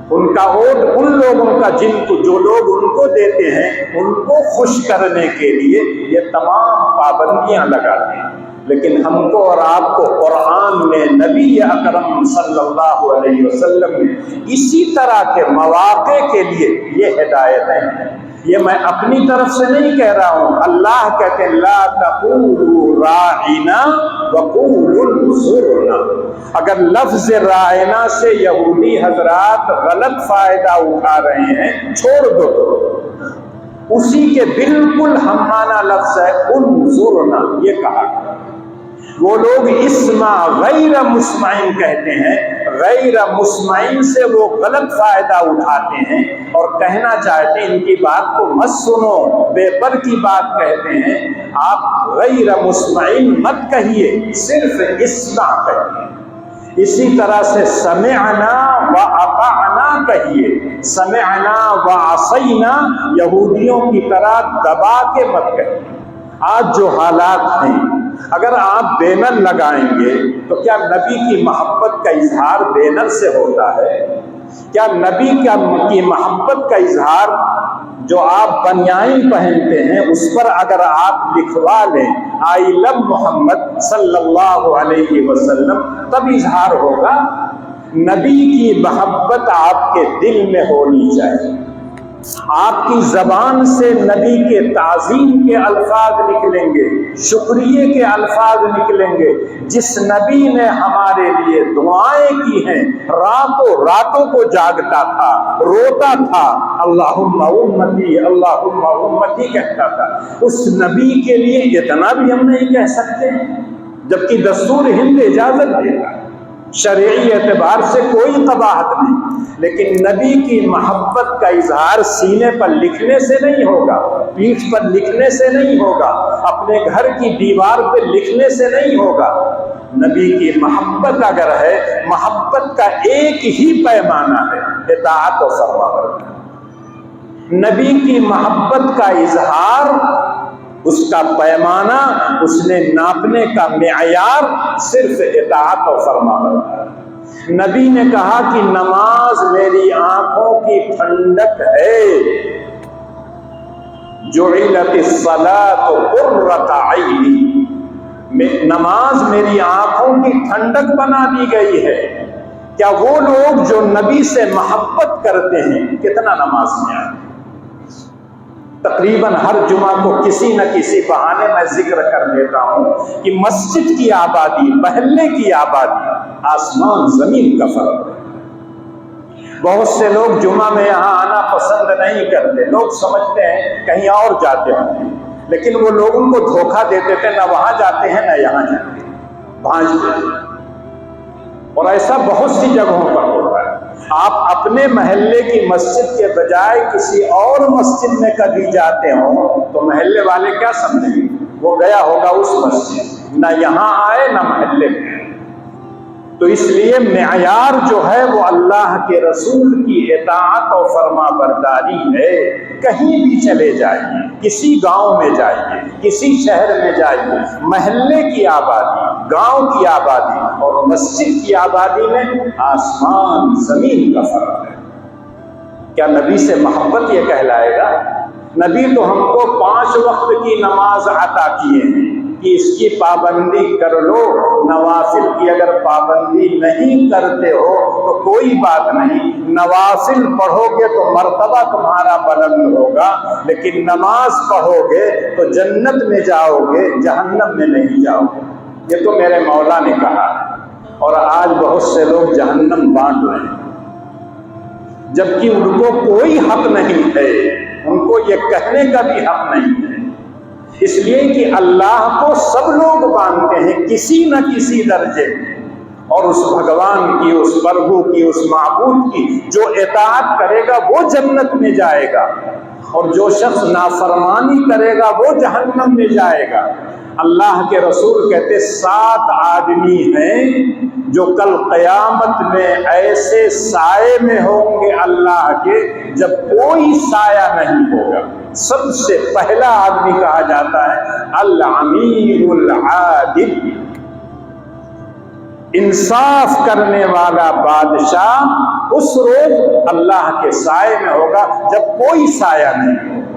ان کا ووٹ ان لوگوں کا جو لوگ ان کو دیتے ہیں ان کو خوش کرنے کے لیے یہ تمام پابندیاں لگاتے ہیں۔ لیکن ہم کو اور آپ کو قرآن میں، نبی اکرم صلی اللہ علیہ وسلم نے اسی طرح کے مواقع کے لیے یہ ہدایتیں ہیں۔ یہ میں اپنی طرف سے نہیں کہہ رہا ہوں، اللہ کہتے ہیں لا تقولوا راعنا وقولوا انظرنا۔ اگر لفظ راعنا سے یہودی حضرات غلط فائدہ اٹھا رہے ہیں، چھوڑ دو، اسی کے بالکل ہم معنی لفظ ہے انظرنا، یہ کہا۔ وہ لوگ اسمع غیر مسمعین کہتے ہیں، غیر مسمعین سے وہ غلط فائدہ اٹھاتے ہیں اور کہنا چاہتے ہیں ان کی بات کو مت سنو، بے پر کی بات کہتے ہیں۔ آپ غیر مسمعین مت کہیے، صرف اسمع کہیے۔ اسی طرح سے سمعنا و اطعنا کہیے، سمعنا و عصینا یہودیوں کی طرح دبا کے مت کہیے۔ آج جو حالات ہیں، اگر آپ بینر لگائیں گے تو کیا نبی کی محبت کا اظہار بینر سے ہوتا ہے؟ کیا نبی کی محبت کا اظہار جو آپ بنیان پہنتے ہیں اس پر اگر آپ لکھوا لیں آئی لو محمد صلی اللہ علیہ وسلم تب اظہار ہوگا؟ نبی کی محبت آپ کے دل میں ہونی چاہیے. آپ کی زبان سے نبی کے تعظیم کے الفاظ نکلیں گے، شکریہ کے الفاظ نکلیں گے. جس نبی نے ہمارے لیے دعائیں کی ہیں، راتوں راتوں کو جاگتا تھا، روتا تھا، اللہم امتی اللہم امتی کہتا تھا، اس نبی کے لیے اتنا بھی ہم نہیں کہہ سکتے؟ جبکہ دستور ہند اجازت دیتا، شرعی اعتبار سے کوئی قباحت نہیں. لیکن نبی کی محبت کا اظہار سینے پر لکھنے سے نہیں ہوگا، پیٹھ پر لکھنے سے نہیں ہوگا، اپنے گھر کی دیوار پہ لکھنے سے نہیں ہوگا. نبی کی محبت اگر ہے، محبت کا ایک ہی پیمانہ ہے، اطاعت و فرمانبرداری. نبی کی محبت کا اظہار، اس کا پیمانہ، اس نے ناپنے کا معیار صرف اطاعت و فرمانبرداری. نبی نے کہا کہ نماز میری آنکھوں کی ٹھنڈک ہے، جعلت الصلاۃ قرۃ عینی، نماز میری آنکھوں کی ٹھنڈک بنا دی گئی ہے. کیا وہ لوگ جو نبی سے محبت کرتے ہیں کتنا نماز میں آتے ہیں؟ تقریباً ہر جمعہ کو کسی نہ کسی بہانے میں ذکر کر لیتا ہوں کہ مسجد کی آبادی، محلے کی آبادی، آسمان زمین کا فرق ہے. بہت سے لوگ جمعہ میں یہاں آنا پسند نہیں کرتے، لوگ سمجھتے ہیں کہیں اور جاتے ہیں، لیکن وہ لوگوں کو دھوکہ دیتے تھے، نہ وہاں جاتے ہیں نہ یہاں جاتے ہیں، بھانجتے ہیں. اور ایسا بہت سی جگہوں پر ہوتا ہے. آپ اپنے محلے کی مسجد کے بجائے کسی اور مسجد میں کبھی جاتے ہوں تو محلے والے کیا سمجھیں گے؟ وہ گیا ہوگا اس مسجد، نہ یہاں آئے نہ محلے میں. تو اس لیے معیار جو ہے وہ اللہ کے رسول کی اطاعت و فرما برداری ہے. کہیں بھی چلے جائیے، کسی گاؤں میں جائیے، کسی شہر میں جائیے، محلے کی آبادی، گاؤں کی آبادی اور مسجد کی آبادی میں آسمان زمین کا فرق ہے. کیا نبی سے محبت یہ کہلائے گا؟ نبی تو ہم کو 5 وقت کی نماز عطا کیے ہیں کہ اس کی پابندی کر لو. نوافل کی اگر پابندی نہیں کرتے ہو تو کوئی بات نہیں، نوافل پڑھو گے تو مرتبہ تمہارا بلند ہوگا، لیکن نماز پڑھو گے تو جنت میں جاؤ گے، جہنم میں نہیں جاؤ گے. یہ تو میرے مولا نے کہا. اور آج بہت سے لوگ جہنم بانٹ رہے ہیں، جبکہ ان کو کوئی حق نہیں ہے، ان کو یہ کہنے کا بھی حق نہیں ہے. اس لیے کہ اللہ کو سب لوگ مانتے ہیں کسی نہ کسی درجے میں، اور اس بھگوان کی، اس پربھو کی، اس معبود کی جو اطاعت کرے گا وہ جنت میں جائے گا، اور جو شخص نافرمانی کرے گا وہ جہنم میں جائے گا. اللہ کے رسول کہتے 7 آدمی ہیں جو کل قیامت میں ایسے سائے میں ہوں گے اللہ کے جب کوئی سایہ نہیں ہوگا. سب سے پہلا آدمی کہا جاتا ہے الامیر العادل، انصاف کرنے والا بادشاہ. اس روز اللہ کے سائے میں ہوگا جب کوئی سایہ نہیں ہوگا.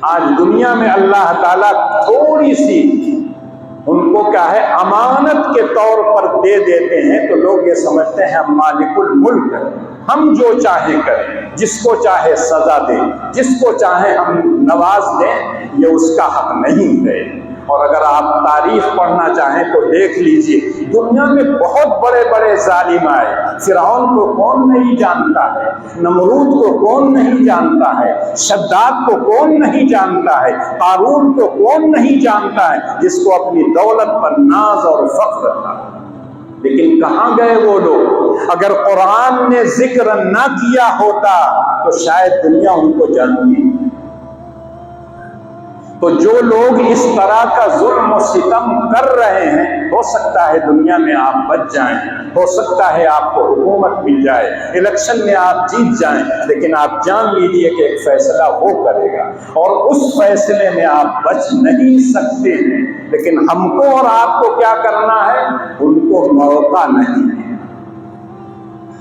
آج دنیا میں اللہ تعالیٰ تھوڑی سی ان کو کیا ہے امانت کے طور پر دے دیتے ہیں تو لوگ یہ سمجھتے ہیں ہم مالک الملک ہیں، ہم جو چاہے کریں، جس کو چاہے سزا دیں، جس کو چاہے ہم نواز دیں. یہ اس کا حق نہیں ہے. اور اگر آپ تاریخ پڑھنا چاہیں تو دیکھ لیجئے، دنیا میں بہت بڑے بڑے ظالم آئے. فرعون کو کون نہیں جانتا ہے؟ نمرود کو کون نہیں جانتا ہے؟ شداد کو کون نہیں جانتا ہے؟ قارون کو کون نہیں جانتا ہے جس کو اپنی دولت پر ناز اور فخر تھا؟ لیکن کہاں گئے وہ لوگ؟ اگر قرآن نے ذکر نہ کیا ہوتا تو شاید دنیا ان کو جانتی. تو جو لوگ اس طرح کا ظلم و ستم کر رہے ہیں، ہو سکتا ہے دنیا میں آپ بچ جائیں، ہو سکتا ہے آپ کو حکومت مل جائے، الیکشن میں آپ جیت جائیں، لیکن آپ جان لیجیے کہ ایک فیصلہ وہ کرے گا اور اس فیصلے میں آپ بچ نہیں سکتے ہیں. لیکن ہم کو اور آپ کو کیا کرنا ہے؟ ان کو موقع نہیں ہے.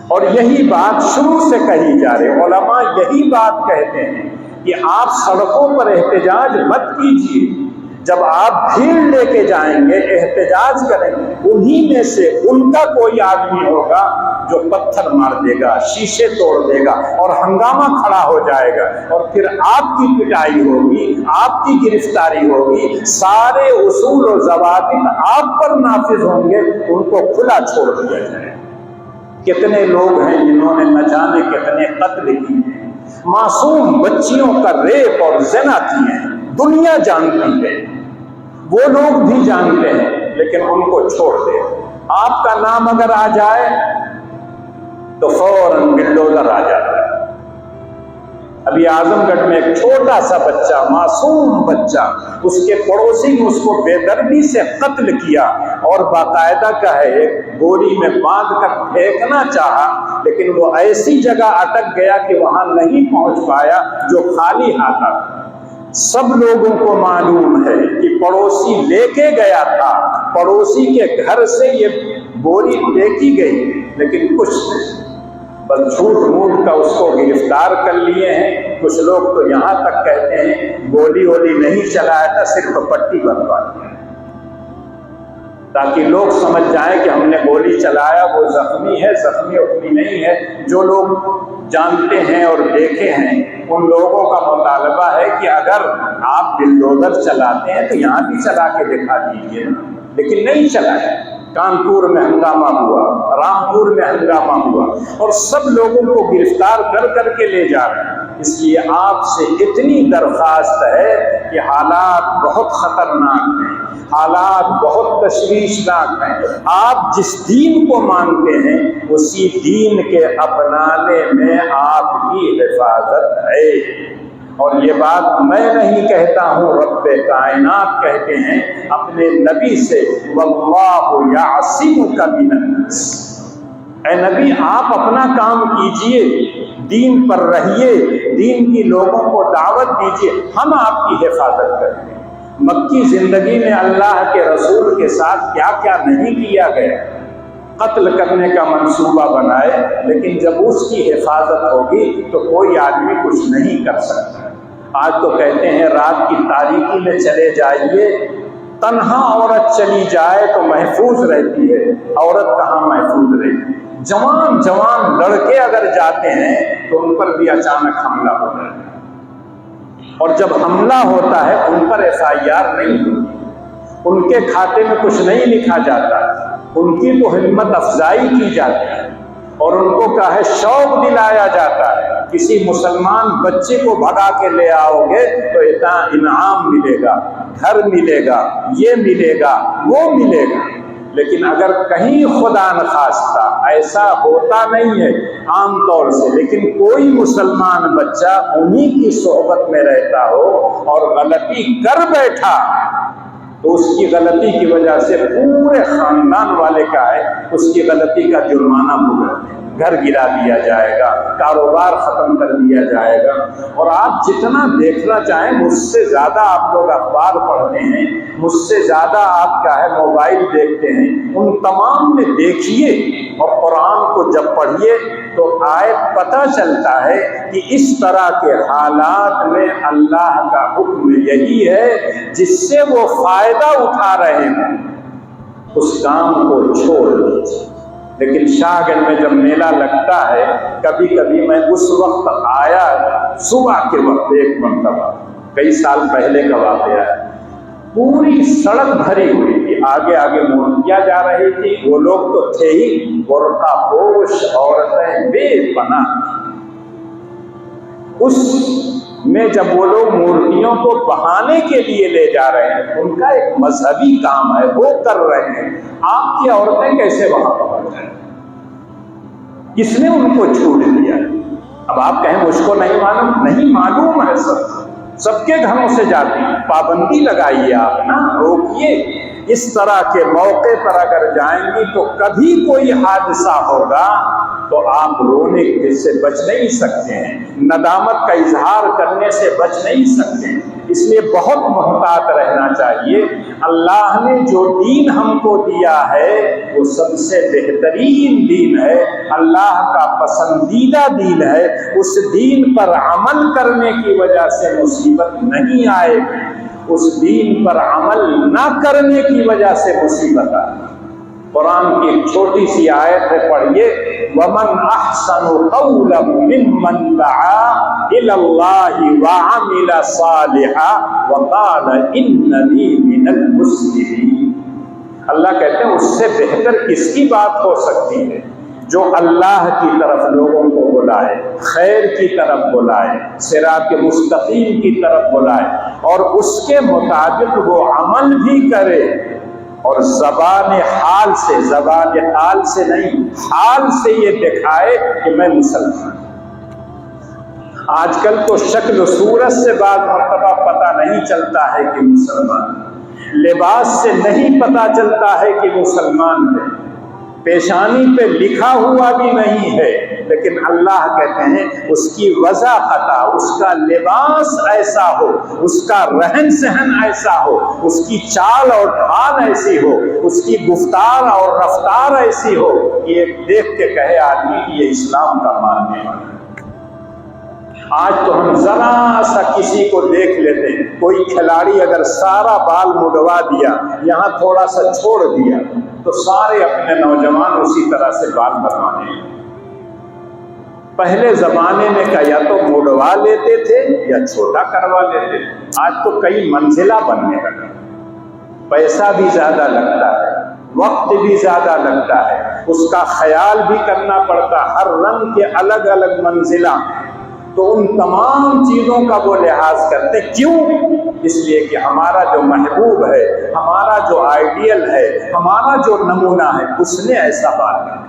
اور یہی بات شروع سے کہی جا رہی ہے، علماء یہی بات کہتے ہیں کہ آپ سڑکوں پر احتجاج مت کیجیے، جب آپ بھیڑ لے کے جائیں گے احتجاج کریں گے، انہی میں سے ان کا کوئی آدمی ہوگا جو پتھر مار دے گا، شیشے توڑ دے گا اور ہنگامہ کھڑا ہو جائے گا، اور پھر آپ کی پٹائی ہوگی، آپ کی گرفتاری ہوگی، سارے اصول و ضوابط آپ پر نافذ ہوں گے، ان کو کھلا چھوڑ دیا جائے گا۔ کتنے لوگ ہیں جنہوں نے نہ جانے کتنے قتل کیے ہیں، معصوم بچیوں کا ریپ اور زنا کیے ہیں، دنیا جانتی ہے، وہ لوگ بھی جانتے ہیں، لیکن ان کو چھوڑ دے۔ آپ کا نام اگر آ جائے تو فوراً بلڈوزر آ جاتا ہے۔ ابھی اعظم گڑھ میں ایک چھوٹا سا بچہ، معصوم بچہ، اس کے پڑوسی نے اس کو بے دردی سے قتل کیا، اور باقاعدہ کا ہے ایک بوری میں باندھ کر پھینکنا چاہا، لیکن وہ ایسی جگہ اٹک گیا کہ وہاں نہیں پہنچ پایا جو خالی ہاتھ تھا۔ سب لوگوں کو معلوم ہے کہ پڑوسی لے کے گیا تھا، پڑوسی کے گھر سے یہ بوری پھینکی گئی، لیکن کچھ نہیں، بس جھوٹ موٹ کا اس کو گرفتار کر لیے ہیں۔ کچھ لوگ تو یہاں تک کہتے ہیں گولی وولی نہیں چلایا تھا، صرف پٹی بنوا دیا تاکہ لوگ سمجھ جائیں کہ ہم نے گولی چلایا، وہ زخمی ہے، زخمی اپنی نہیں ہے۔ جو لوگ جانتے ہیں اور دیکھے ہیں ان لوگوں کا مطالبہ ہے کہ اگر آپ بلڈوزر چلاتے ہیں تو یہاں بھی چلا کے دکھا دیجیے، لیکن نہیں چلایا۔ کانپور میں ہنگامہ ہوا، رامپور میں ہنگامہ ہوا، اور سب لوگوں کو گرفتار کر کر کے لے جا رہے ہیں۔ اس لیے آپ سے اتنی درخواست ہے کہ حالات بہت خطرناک ہیں، حالات بہت تشویشناک ہیں۔ آپ جس دین کو مانتے ہیں اسی دین کے اپنانے میں آپ کی حفاظت ہے، اور یہ بات میں نہیں کہتا ہوں، رب کائنات کہتے ہیں اپنے نبی سے، واللہ یعصمک من الناس۔ اے نبی آپ اپنا کام کیجئے، دین پر رہیے، دین کی لوگوں کو دعوت دیجئے، ہم آپ کی حفاظت کریں گے۔ مکی زندگی میں اللہ کے رسول کے ساتھ کیا کیا نہیں کیا گیا، قتل کرنے کا منصوبہ بنائے، لیکن جب اس کی حفاظت ہوگی تو کوئی آدمی کچھ نہیں کر سکتا۔ آج تو کہتے ہیں رات کی تاریکی میں چلے جائیے، تنہا عورت چلی جائے تو محفوظ رہتی ہے، عورت کہاں محفوظ رہتی ہے۔ جوان جوان لڑکے اگر جاتے ہیں تو ان پر بھی اچانک حملہ ہو جاتا ہے، اور جب حملہ ہوتا ہے ان پر FIR نہیں ہوتی، ان کے کھاتے میں کچھ نہیں لکھا جاتا، ان کی تو ہمت افزائی کی جاتی ہے، اور ان کو کیا ہے شوق دلایا جاتا ہے۔ کسی مسلمان بچے کو بھگا کے لے آؤ گے تو اتنا انعام ملے گا، گھر ملے گا، یہ ملے گا، وہ ملے گا۔ لیکن اگر کہیں خدا نخواستہ ایسا ہوتا نہیں ہے عام طور سے، لیکن کوئی مسلمان بچہ انہی کی صحبت میں رہتا ہو اور غلطی کر بیٹھا تو اس کی غلطی کی وجہ سے پورے خاندان والے کا ہے اس کی غلطی کا جرمانہ بھگتنا، گھر گرا دیا جائے گا، کاروبار ختم کر دیا جائے گا۔ اور آپ جتنا دیکھنا چاہیں، مجھ سے زیادہ آپ لوگ اخبار پڑھتے ہیں، مجھ سے زیادہ آپ کیا ہے موبائل دیکھتے ہیں، ان تمام میں دیکھیے اور قرآن کو جب پڑھیے تو آیت پتہ چلتا ہے کہ اس طرح کے حالات میں اللہ کا حکم یہی ہے جس سے وہ فائدہ اٹھا رہے ہیں اس کام کو چھوڑ دیجیے۔ لیکن شاہ گنج میں جب میلہ لگتا ہے، کبھی کبھی میں اس وقت آیا صبح کے وقت، ایک مرتبہ کئی سال پہلے کا واقعہ ہے، پوری سڑک بھری ہوئی تھی، آگے آگے مورتیاں جا رہی تھی، وہ لوگ تو تھے ہی، برقع پوش عورتیں بے پناہ۔ اس میں جب وہ لوگ مورتیوں کو بہانے کے لیے لے جا رہے ہیں، ان کا ایک مذہبی کام ہے، وہ کر رہے ہیں، آپ کی عورتیں کیسے وہاں پہنچ جائیں؟ کس نے ان کو چھوٹ دیا؟ اب آپ کہیں مجھ کو نہیں معلوم، نہیں معلوم ہے، سب کے گھروں سے جاتی ہیں، پابندی لگائیے آپ نا، روکیے۔ اس طرح کے موقع پر اگر جائیں گی تو کبھی کوئی حادثہ ہوگا تو آپ رونے سے بچ نہیں سکتے ہیں، ندامت کا اظہار کرنے سے بچ نہیں سکتے ہیں۔ اس لیے بہت محتاط رہنا چاہیے۔ اللہ نے جو دین ہم کو دیا ہے وہ سب سے بہترین دین ہے، اللہ کا پسندیدہ دین ہے۔ اس دین پر عمل کرنے کی وجہ سے مصیبت نہیں آئے گی، اس دین پر عمل نہ کرنے کی وجہ سے مصیبت آئے گی۔ قرآن کی ایک چھوٹی سی آیت ہے، پڑھیے، وَمَنْ أَحْسَنُ قَوْلًا مِّمَّنْ دَعَا إِلَى اللَّهِ وَعَمِلَ صَالِحًا وَقَالَ إِنَّنِي مِنَ الْمُسْلِمِينَ۔ اللہ کہتے ہیں اس سے بہتر کس کی بات ہو سکتی ہے جو اللہ کی طرف لوگوں کو بلائے، خیر کی طرف بلائے، صراط مستقیم کی طرف بلائے، اور اس کے مطابق وہ عمل بھی کرے، اور زبان حال سے نہیں، حال سے یہ دکھائے کہ میں مسلمان ہوں۔ آج کل تو شکل و صورت سے بعض مرتبہ پتہ نہیں چلتا ہے کہ مسلمان، لباس سے نہیں پتہ چلتا ہے کہ مسلمان ہے، پیشانی پہ لکھا ہوا بھی نہیں ہے، لیکن اللہ کہتے ہیں اس کی وضاحت، اس کا لباس ایسا ہو، اس کا رہن سہن ایسا ہو، اس کی چال اور ڈھال ایسی ہو، اس کی گفتار اور رفتار ایسی ہو کہ یہ دیکھ کے کہے آدمی کہ یہ اسلام کا ماننے والا ہے۔ آج تو ہم ذرا سا کسی کو دیکھ لیتے ہیں، کوئی کھلاڑی اگر سارا بال مڈوا دیا، یہاں تھوڑا سا چھوڑ دیا، تو سارے اپنے نوجوان اسی طرح سے بال بنوانے لگے۔ پہلے زمانے میں یا تو مڈوا لیتے تھے یا چھوٹا کروا لیتے تھے، آج تو کئی منزلہ بننے لگا، پیسہ بھی زیادہ لگتا ہے، وقت بھی زیادہ لگتا ہے، اس کا خیال بھی کرنا پڑتا، ہر رنگ کے الگ الگ منزلہ، تو ان تمام چیزوں کا وہ لحاظ کرتے۔ کیوں؟ اس لیے کہ ہمارا جو محبوب ہے، ہمارا جو آئیڈیل ہے، ہمارا جو نمونہ ہے، اس نے ایسا بات کیا۔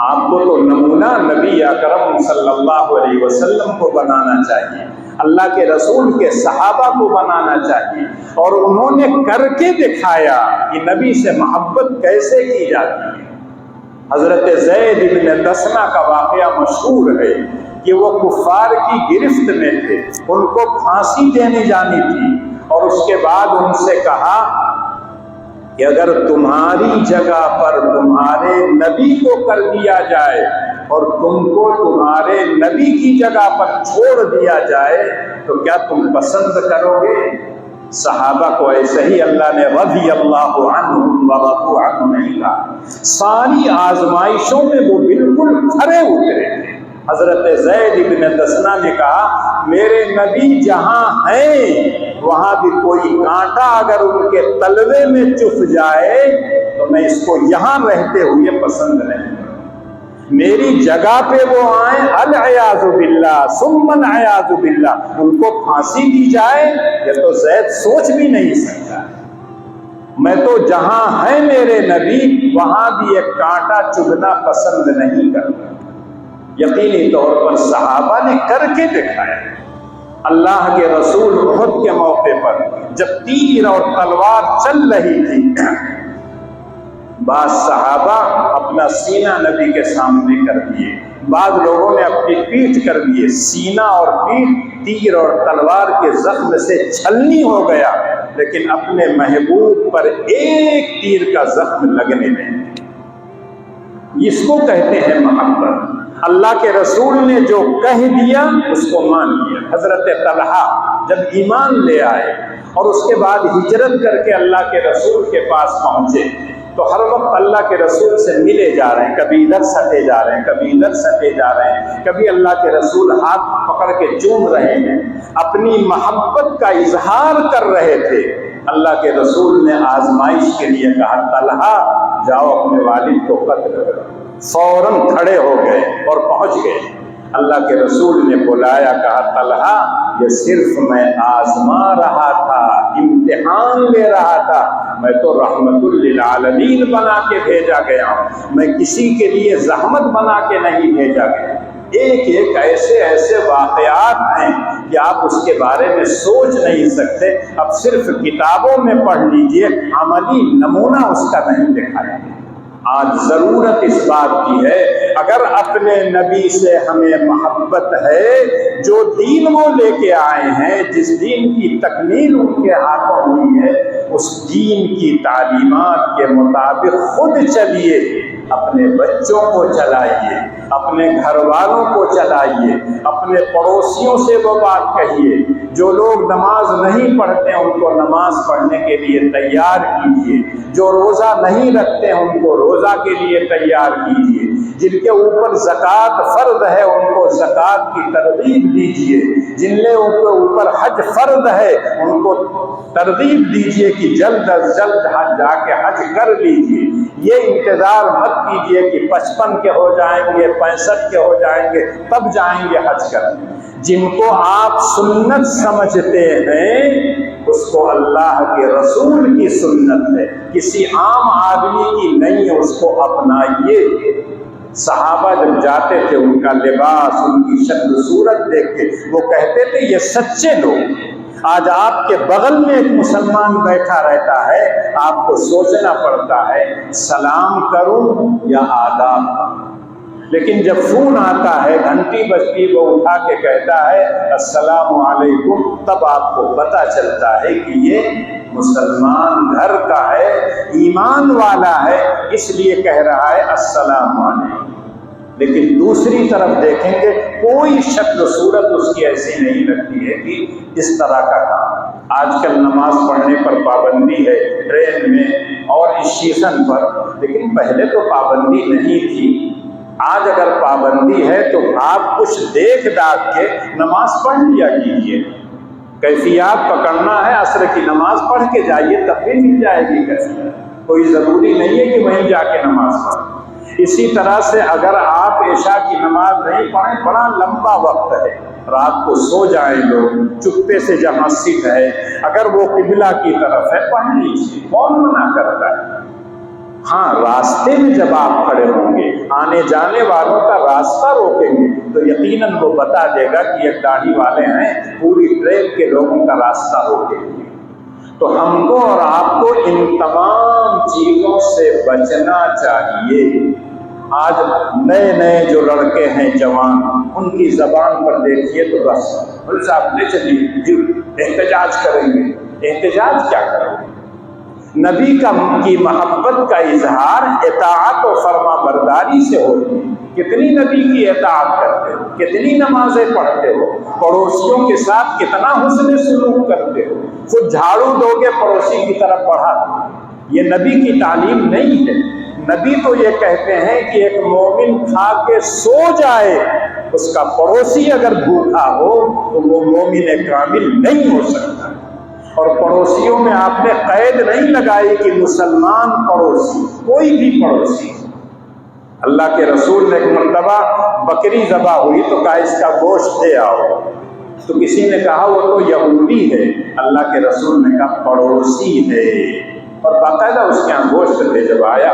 آپ کو تو نمونہ نبی اکرم صلی اللہ علیہ وسلم کو بنانا چاہیے، اللہ کے رسول کے صحابہ کو بنانا چاہیے، اور انہوں نے کر کے دکھایا کہ نبی سے محبت کیسے کی جاتی ہے۔ حضرت زید بن دسنہ کا واقعہ مشہور ہے کہ وہ کفار کی گرفت میں تھے، ان کو پھانسی دینے جانی تھی، اور اس کے بعد ان سے کہا کہ اگر تمہاری جگہ پر تمہارے نبی کو کر دیا جائے اور تم کو تمہارے نبی کی جگہ پر چھوڑ دیا جائے تو کیا تم پسند کرو گے؟ صحابہ کو ایسے ہی اللہ نے رضی اللہ عنہم ورضوا عنہ نہیں کہا، ساری آزمائشوں میں وہ بالکل کھرے اترے تھے۔ حضرت زید بن دسنہ نے کہا میرے نبی جہاں ہیں وہاں بھی کوئی کانٹا اگر ان کے تلوے میں چف جائے تو میں اس کو یہاں رہتے ہوئے پسند نہیں کروں، میری جگہ پہ وہ آئیں العیاذ باللہ ثم العیاذ باللہ، ان کو پھانسی دی جائے یہ تو زید سوچ بھی نہیں سکتا، میں تو جہاں ہے میرے نبی وہاں بھی ایک کانٹا چبھنا پسند نہیں کرتا۔ یقینی طور پر صحابہ نے کر کے دکھایا۔ اللہ کے رسول احد کے موقع پر جب تیر اور تلوار چل رہی تھی، بعض صحابہ اپنا سینہ نبی کے سامنے کر دیے، بعض لوگوں نے اپنی پیٹھ کر دیے، سینہ اور پیٹھ تیر اور تلوار کے زخم سے چھلنی ہو گیا، لیکن اپنے محبوب پر ایک تیر کا زخم لگنے نہیں۔ اس کو کہتے ہیں محبت۔ اللہ کے رسول نے جو کہہ دیا اس کو مان لیا۔ حضرت طلحہ جب ایمان لے آئے اور اس کے بعد ہجرت کر کے اللہ کے رسول کے پاس پہنچے تو ہر وقت اللہ کے رسول سے ملے جا رہے ہیں، کبھی ادھر سٹے جا رہے ہیں، کبھی ادھر سٹے جا رہے ہیں، کبھی اللہ کے رسول ہاتھ پکڑ کے چوم رہے ہیں، اپنی محبت کا اظہار کر رہے تھے۔ اللہ کے رسول نے آزمائش کے لیے کہا طلحہ جاؤ اپنے والد کو قتل کرو، فوراً کھڑے ہو گئے اور پہنچ گئے۔ اللہ کے رسول نے بلایا، کہا طلحہ یہ صرف میں آزما رہا تھا، امتحان لے رہا تھا، میں تو رحمت للعالمین بنا کے بھیجا گیا ہوں، میں کسی کے لیے زحمت بنا کے نہیں بھیجا گیا۔ ایک ایک ایسے واقعات ہیں کہ آپ اس کے بارے میں سوچ نہیں سکتے، اب صرف کتابوں میں پڑھ لیجئے، عملی نمونہ اس کا نہیں دکھایا۔ آج ضرورت اس بات کی ہے، اگر اپنے نبی سے ہمیں محبت ہے، جو دین وہ لے کے آئے ہیں، جس دین کی تکمیل ان کے ہاتھوں ہوئی ہے، اس دین کی تعلیمات کے مطابق خود چلیے، اپنے بچوں کو چلائیے، اپنے گھر والوں کو چلائیے، اپنے پڑوسیوں سے وہ بات کہیے، جو لوگ نماز نہیں پڑھتے ان کو نماز پڑھنے کے لیے تیار کیجیے، جو روزہ نہیں رکھتے ان کو روزہ کے لیے تیار کیجیے، جن کے اوپر زکوٰۃ فرض ہے ان کو زکوٰۃ کی ترغیب دیجیے، جن کے اوپر حج فرض ہے ان کو ترغیب دیجیے کہ جلد از جلد حج جا کے حج کر لیجیے۔ یہ انتظار مت کیجیے کہ 55 کے ہو جائیں گے، 65 کے ہو جائیں گے تب جائیں گے حج کرنے۔ جن کو آپ سنت سمجھتے ہیں اس کو اللہ کے رسول کی سنت ہے، کسی عام آدمی کی نہیں ہے، اس کو اپنائیے۔ صحابہ جب جاتے تھے ان کا لباس، ان کی شکل صورت دیکھ کے وہ کہتے تھے یہ سچے لوگ۔ آج آپ کے بغل میں ایک مسلمان بیٹھا رہتا ہے، آپ کو سوچنا پڑتا ہے سلام کروں یا آداب کروں، لیکن جب فون آتا ہے، گھنٹی بجتی، وہ اٹھا کے کہتا ہے السلام علیکم، تب آپ کو پتہ چلتا ہے کہ یہ مسلمان گھر کا ہے، ایمان والا ہے، اس لیے کہہ رہا ہے السلام علیکم۔ لیکن دوسری طرف دیکھیں گے کوئی شکل و صورت اس کی ایسی نہیں لگتی ہے کہ اس طرح کا کام۔ آج کل نماز پڑھنے پر پابندی ہے ٹرین میں اور اسٹیشن پر، لیکن پہلے تو پابندی نہیں تھی۔ آج اگر پابندی ہے تو آپ کچھ دیکھ داکھ کے نماز پڑھ لیا کیجیے۔ کیفیات پکڑنا ہے، عصر کی نماز پڑھ کے جائیے تب بھی مل جائے گی کیفیت، کوئی ضروری نہیں ہے کہ وہیں جا کے نماز پڑھیں۔ اسی طرح سے اگر آپ عشاء کی نماز نہیں پڑھیں، بڑا لمبا وقت ہے، رات کو سو جائیں لوگ، چپے سے جہاں سکھ ہے، اگر وہ قبلہ کی طرف ہے پڑھ لیجیے، کون منع کرتا ہے؟ ہاں، راستے میں جب آپ کھڑے ہوں گے، آنے جانے والوں کا راستہ روکیں گے تو یقیناً وہ بتا دے گا کہ یہ داڑھی والے ہیں، پوری ٹرین کے لوگوں کا راستہ روکیں گے۔ تو ہم کو اور آپ کو ان تمام چیزوں سے بچنا چاہیے۔ آج نئے نئے جو لڑکے ہیں جوان، ان کی زبان پر دیکھیے تو بس بول صاحب لے چلیے، احتجاج کریں گے۔ احتجاج کیا کریں گے؟ نبی کی محبت کا اظہار اطاعت و فرما برداری سے ہوتی ہے۔ کتنی نبی کی اطاعت کرتے ہو، کتنی نمازیں پڑھتے ہو، پڑوسیوں کے ساتھ کتنا حسن سلوک کرتے ہو، خود جھاڑو دو گے پڑوسی کی طرف بڑھا دو۔ یہ نبی کی تعلیم نہیں ہے۔ نبی تو یہ کہتے ہیں کہ ایک مومن کھا کے سو جائے، اس کا پڑوسی اگر بھوکا ہو تو وہ مومن کامل نہیں ہو سکتا۔ اور پڑوسیوں میں آپ نے قید نہیں لگائی کہ مسلمان پڑوسی، کوئی بھی پڑوسی۔ اللہ کے رسول نے ایک مرتبہ بکری ذبح ہوئی تو کہا اس کا گوشت دے آؤ، تو کسی نے کہا وہ تو یہودی ہے، اللہ کے رسول نے کہا پڑوسی ہے، اور باقاعدہ اس کے یہاں گوشت بھیجوایا۔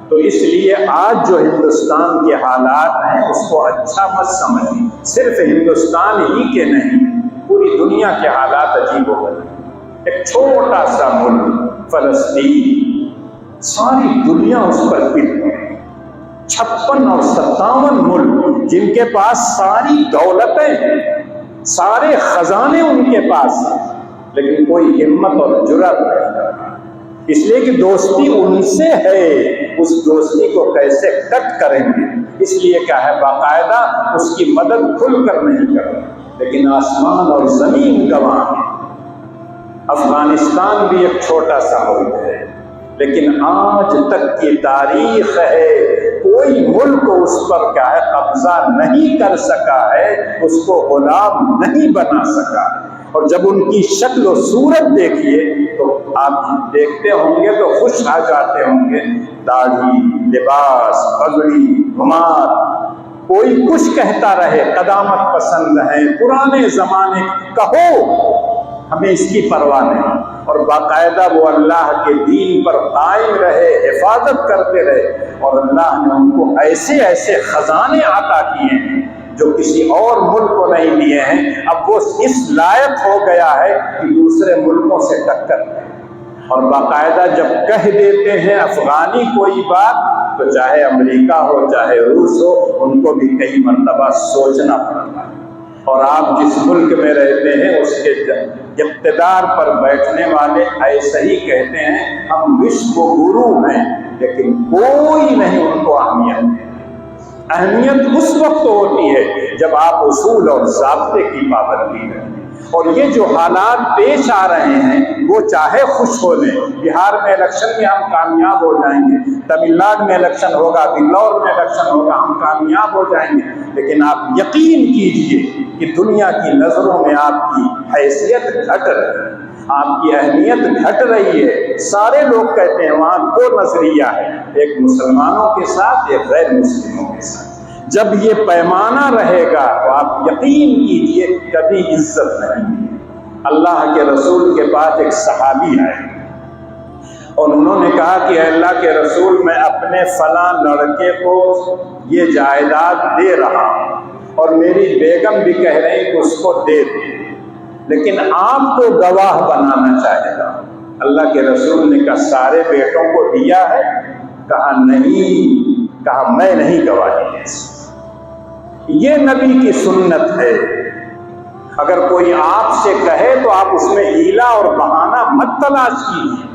تو اس لیے آج جو ہندوستان کے حالات ہیں اس کو اچھا مت سمجھیں، صرف ہندوستان ہی کے نہیں، پوری دنیا کے حالات عجیب ہو گئے۔ ایک چھوٹا سا ملک فلسطین، ساری دنیا اس پر پٹ گئی۔ 56 اور 57 ملک جن کے پاس ساری دولتیں ہیں، سارے خزانے ان کے پاس ہیں، لیکن کوئی ہمت اور جرأت نہیں کرتا، اس لیے کہ دوستی ان سے ہے، اس دوستی کو کیسے کٹ کریں گے، اس لیے کیا ہے باقاعدہ اس کی مدد کھل کر نہیں کرتے، لیکن آسمان اور زمین گواہ ہیں۔ افغانستان بھی ایک چھوٹا سا ملک ہے، لیکن آج تک کی تاریخ ہے کوئی ملک اس پر کیا ہے قبضہ نہیں کر سکا ہے، اس کو غلام نہیں بنا سکا۔ اور جب ان کی شکل و صورت دیکھیے تو آپ دیکھتے ہوں گے تو خوش آ جاتے ہوں گے، داڑھی، لباس، پگڑی، گھمار، کوئی کچھ کہتا رہے، قدامت پسند ہے، پرانے زمانے کہو، ہمیں اس کی پرواہ نہیں، اور باقاعدہ وہ اللہ کے دین پر قائم رہے، حفاظت کرتے رہے، اور اللہ نے ان کو ایسے ایسے خزانے عطا کیے ہیں جو کسی اور ملک کو نہیں دیے ہیں۔ اب وہ اس لائق ہو گیا ہے کہ دوسرے ملکوں سے ٹکر لے۔ اور باقاعدہ جب کہہ دیتے ہیں افغانی کوئی بات تو چاہے امریکہ ہو چاہے روس ہو ان کو بھی کئی مرتبہ سوچنا پڑتا ہے۔ اور آپ جس ملک میں رہتے ہیں اس کے اقتدار پر بیٹھنے والے ایسا ہی کہتے ہیں ہم وشو گرو ہیں، لیکن کوئی نہیں ان کو اہمیت اس وقت ہوتی ہے جب آپ اصول اور ضابطے کی پابندی کریں۔ اور یہ جو حالات پیش آ رہے ہیں وہ چاہے خوش ہو لیں، بہار میں الیکشن میں ہم کامیاب ہو جائیں گے، تمل ناڈو میں الیکشن ہوگا، بنگلور میں الیکشن ہوگا، ہم کامیاب ہو جائیں گے، لیکن آپ یقین کیجئے کہ دنیا کی نظروں میں آپ کی حیثیت گھٹ رہی ہے، آپ کی اہمیت گھٹ رہی ہے۔ سارے لوگ کہتے ہیں وہاں دو نظریہ ہے، ایک مسلمانوں کے ساتھ ایک غیر مسلموں کے ساتھ۔ جب یہ پیمانہ رہے گا تو آپ یقین کیجئے کبھی عزت نہیں ہے۔ اللہ کے رسول کے پاس ایک صحابی آئے اور انہوں نے کہا کہ اے اللہ کے رسول میں اپنے فلاں لڑکے کو یہ جائیداد دے رہا ہوں اور میری بیگم بھی کہہ رہی کہ اس کو دے دیں، لیکن آپ کو گواہ بنانا چاہے گا۔ اللہ کے رسول نے کہا سارے بیٹوں کو دیا ہے؟ کہا نہیں، کہا میں نہیں گواہی دے سکتا۔ یہ نبی کی سنت ہے، اگر کوئی آپ سے کہے تو آپ اس میں ہیلا اور بہانہ مت تلاش کیجیے،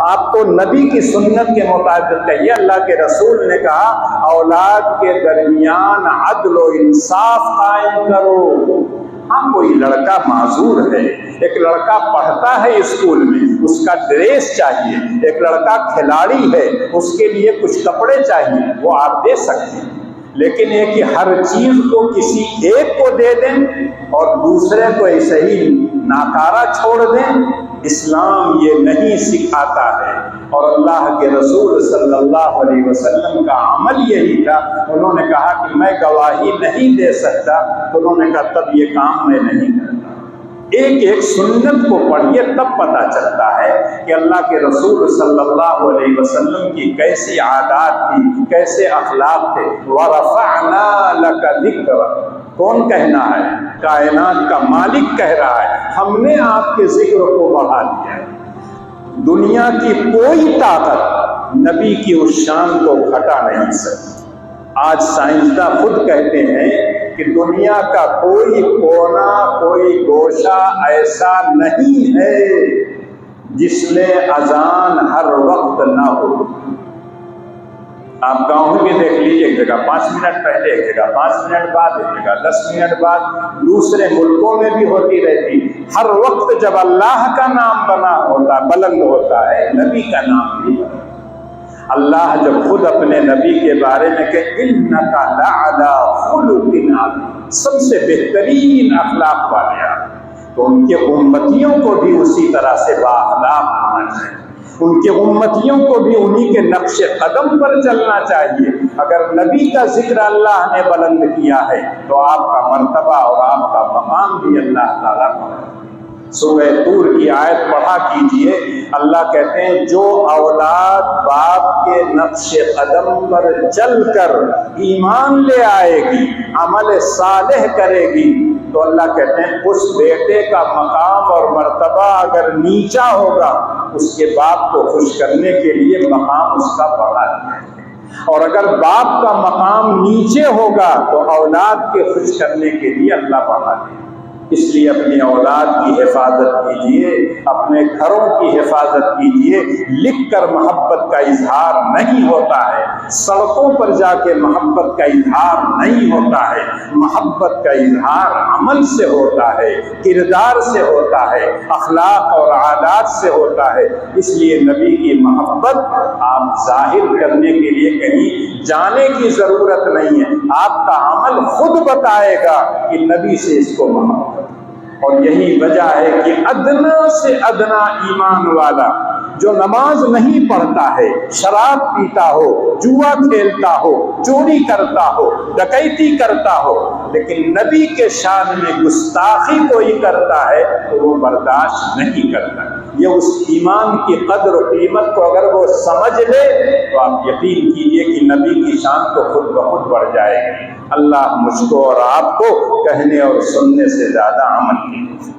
آپ کو نبی کی سنت کے مطابق کہیے۔ اللہ کے رسول نے کہا اولاد کے درمیان عدل و انصاف قائم کرو۔ ہاں کوئی لڑکا معذور ہے، ایک لڑکا پڑھتا ہے اسکول میں، اس کا ڈریس چاہیے، ایک لڑکا کھلاڑی ہے، اس کے لیے کچھ کپڑے چاہیے، وہ آپ دے سکتے ہیں، لیکن ایک ہی ہر چیز کو کسی ایک کو دے دیں اور دوسرے کو ایسے ہی ناکارہ چھوڑ دیں، اسلام یہ نہیں سکھاتا ہے۔ اور اللہ کے رسول صلی اللہ علیہ وسلم کا عمل یہی تھا۔ انہوں نے کہا کہ میں گواہی نہیں دے سکتا، تو انہوں نے کہا تب یہ کام میں نہیں کرتا۔ ایک ایک سنت کو پڑھیے تب پتہ چلتا ہے کہ اللہ کے رسول صلی اللہ علیہ وسلم کی کیسی عادات تھی، کیسے اخلاق تھے۔ وَرَفَعْنَا لَكَ ذِكْرَكَ، کون کہنا ہے؟ کائنات کا مالک کہہ رہا ہے ہم نے آپ کے ذکر کو بڑھا دیا ہے۔ دنیا کی کوئی طاقت نبی کی اس شان کو گھٹا نہیں سکتی۔ آج سائنسداں خود کہتے ہیں کہ دنیا کا کوئی کونا، کوئی گوشہ ایسا نہیں ہے جس میں اذان ہر وقت نہ ہو۔ آپ گاؤں میں دیکھ لیجیے، ایک جگہ 5 منٹ پہلے، ایک جگہ 5 منٹ بعد، ایک جگہ 10 منٹ بعد، دوسرے ملکوں میں بھی ہوتی رہتی۔ ہر وقت جب اللہ کا نام بنا ہوتا، بلند ہوتا ہے، نبی کا نام بھی بلند۔ اللہ جب خود اپنے نبی کے بارے میں کہ اِنَّكَ لَعَلَىٰ خُلُقٍ عَظِيمٍ، سب سے بہترین اخلاق والے آپ، تو ان کے امتیوں کو بھی اسی طرح سے بااخلاق ہونا چاہیے، ان کے امتیوں کو بھی انہی کے نقش قدم پر چلنا چاہیے۔ اگر نبی کا ذکر اللہ نے بلند کیا ہے تو آپ کا مرتبہ اور آپ کا مقام بھی اللہ تعالیٰ کو۔ سورہ طور کی آیت پڑھا کیجئے، اللہ کہتے ہیں جو اولاد باپ کے نقش قدم پر چل کر ایمان لے آئے گی، عمل صالح کرے گی، تو اللہ کہتے ہیں اس بیٹے کا مقام اور مرتبہ اگر نیچا ہوگا، اس کے باپ کو خوش کرنے کے لیے مقام اس کا بڑھا دیا ہے، اور اگر باپ کا مقام نیچے ہوگا تو اولاد کے خوش کرنے کے لیے اللہ بڑھا دے۔ اس لیے اپنی اولاد کی حفاظت کیجیے، اپنے گھروں کی حفاظت کیجیے۔ لکھ کر محبت کا اظہار نہیں ہوتا ہے، سڑکوں پر جا کے محبت کا اظہار نہیں ہوتا ہے، محبت کا اظہار عمل سے ہوتا ہے، کردار سے ہوتا ہے، اخلاق اور عادات سے ہوتا ہے۔ اس لیے نبی کی محبت آپ ظاہر کرنے کے لیے کہیں جانے کی ضرورت نہیں ہے، آپ کا عمل خود بتائے گا کہ نبی سے اس کو محبت۔ اور یہی وجہ ہے کہ ادنا سے ادنا ایمان والا جو نماز نہیں پڑھتا ہے، شراب پیتا ہو، جوا کھیلتا ہو، چوری کرتا ہو، ڈکیتی کرتا ہو، لیکن نبی کے شان میں گستاخی کوئی کرتا ہے تو وہ برداشت نہیں کرتا۔ یہ اس ایمان کی قدر و قیمت کو اگر وہ سمجھ لے تو آپ یقین کیجئے کہ نبی کی شان تو خود بخود بڑھ جائے گی۔ اللہ مجھ کو اور آپ کو کہنے اور سننے سے زیادہ عمل کی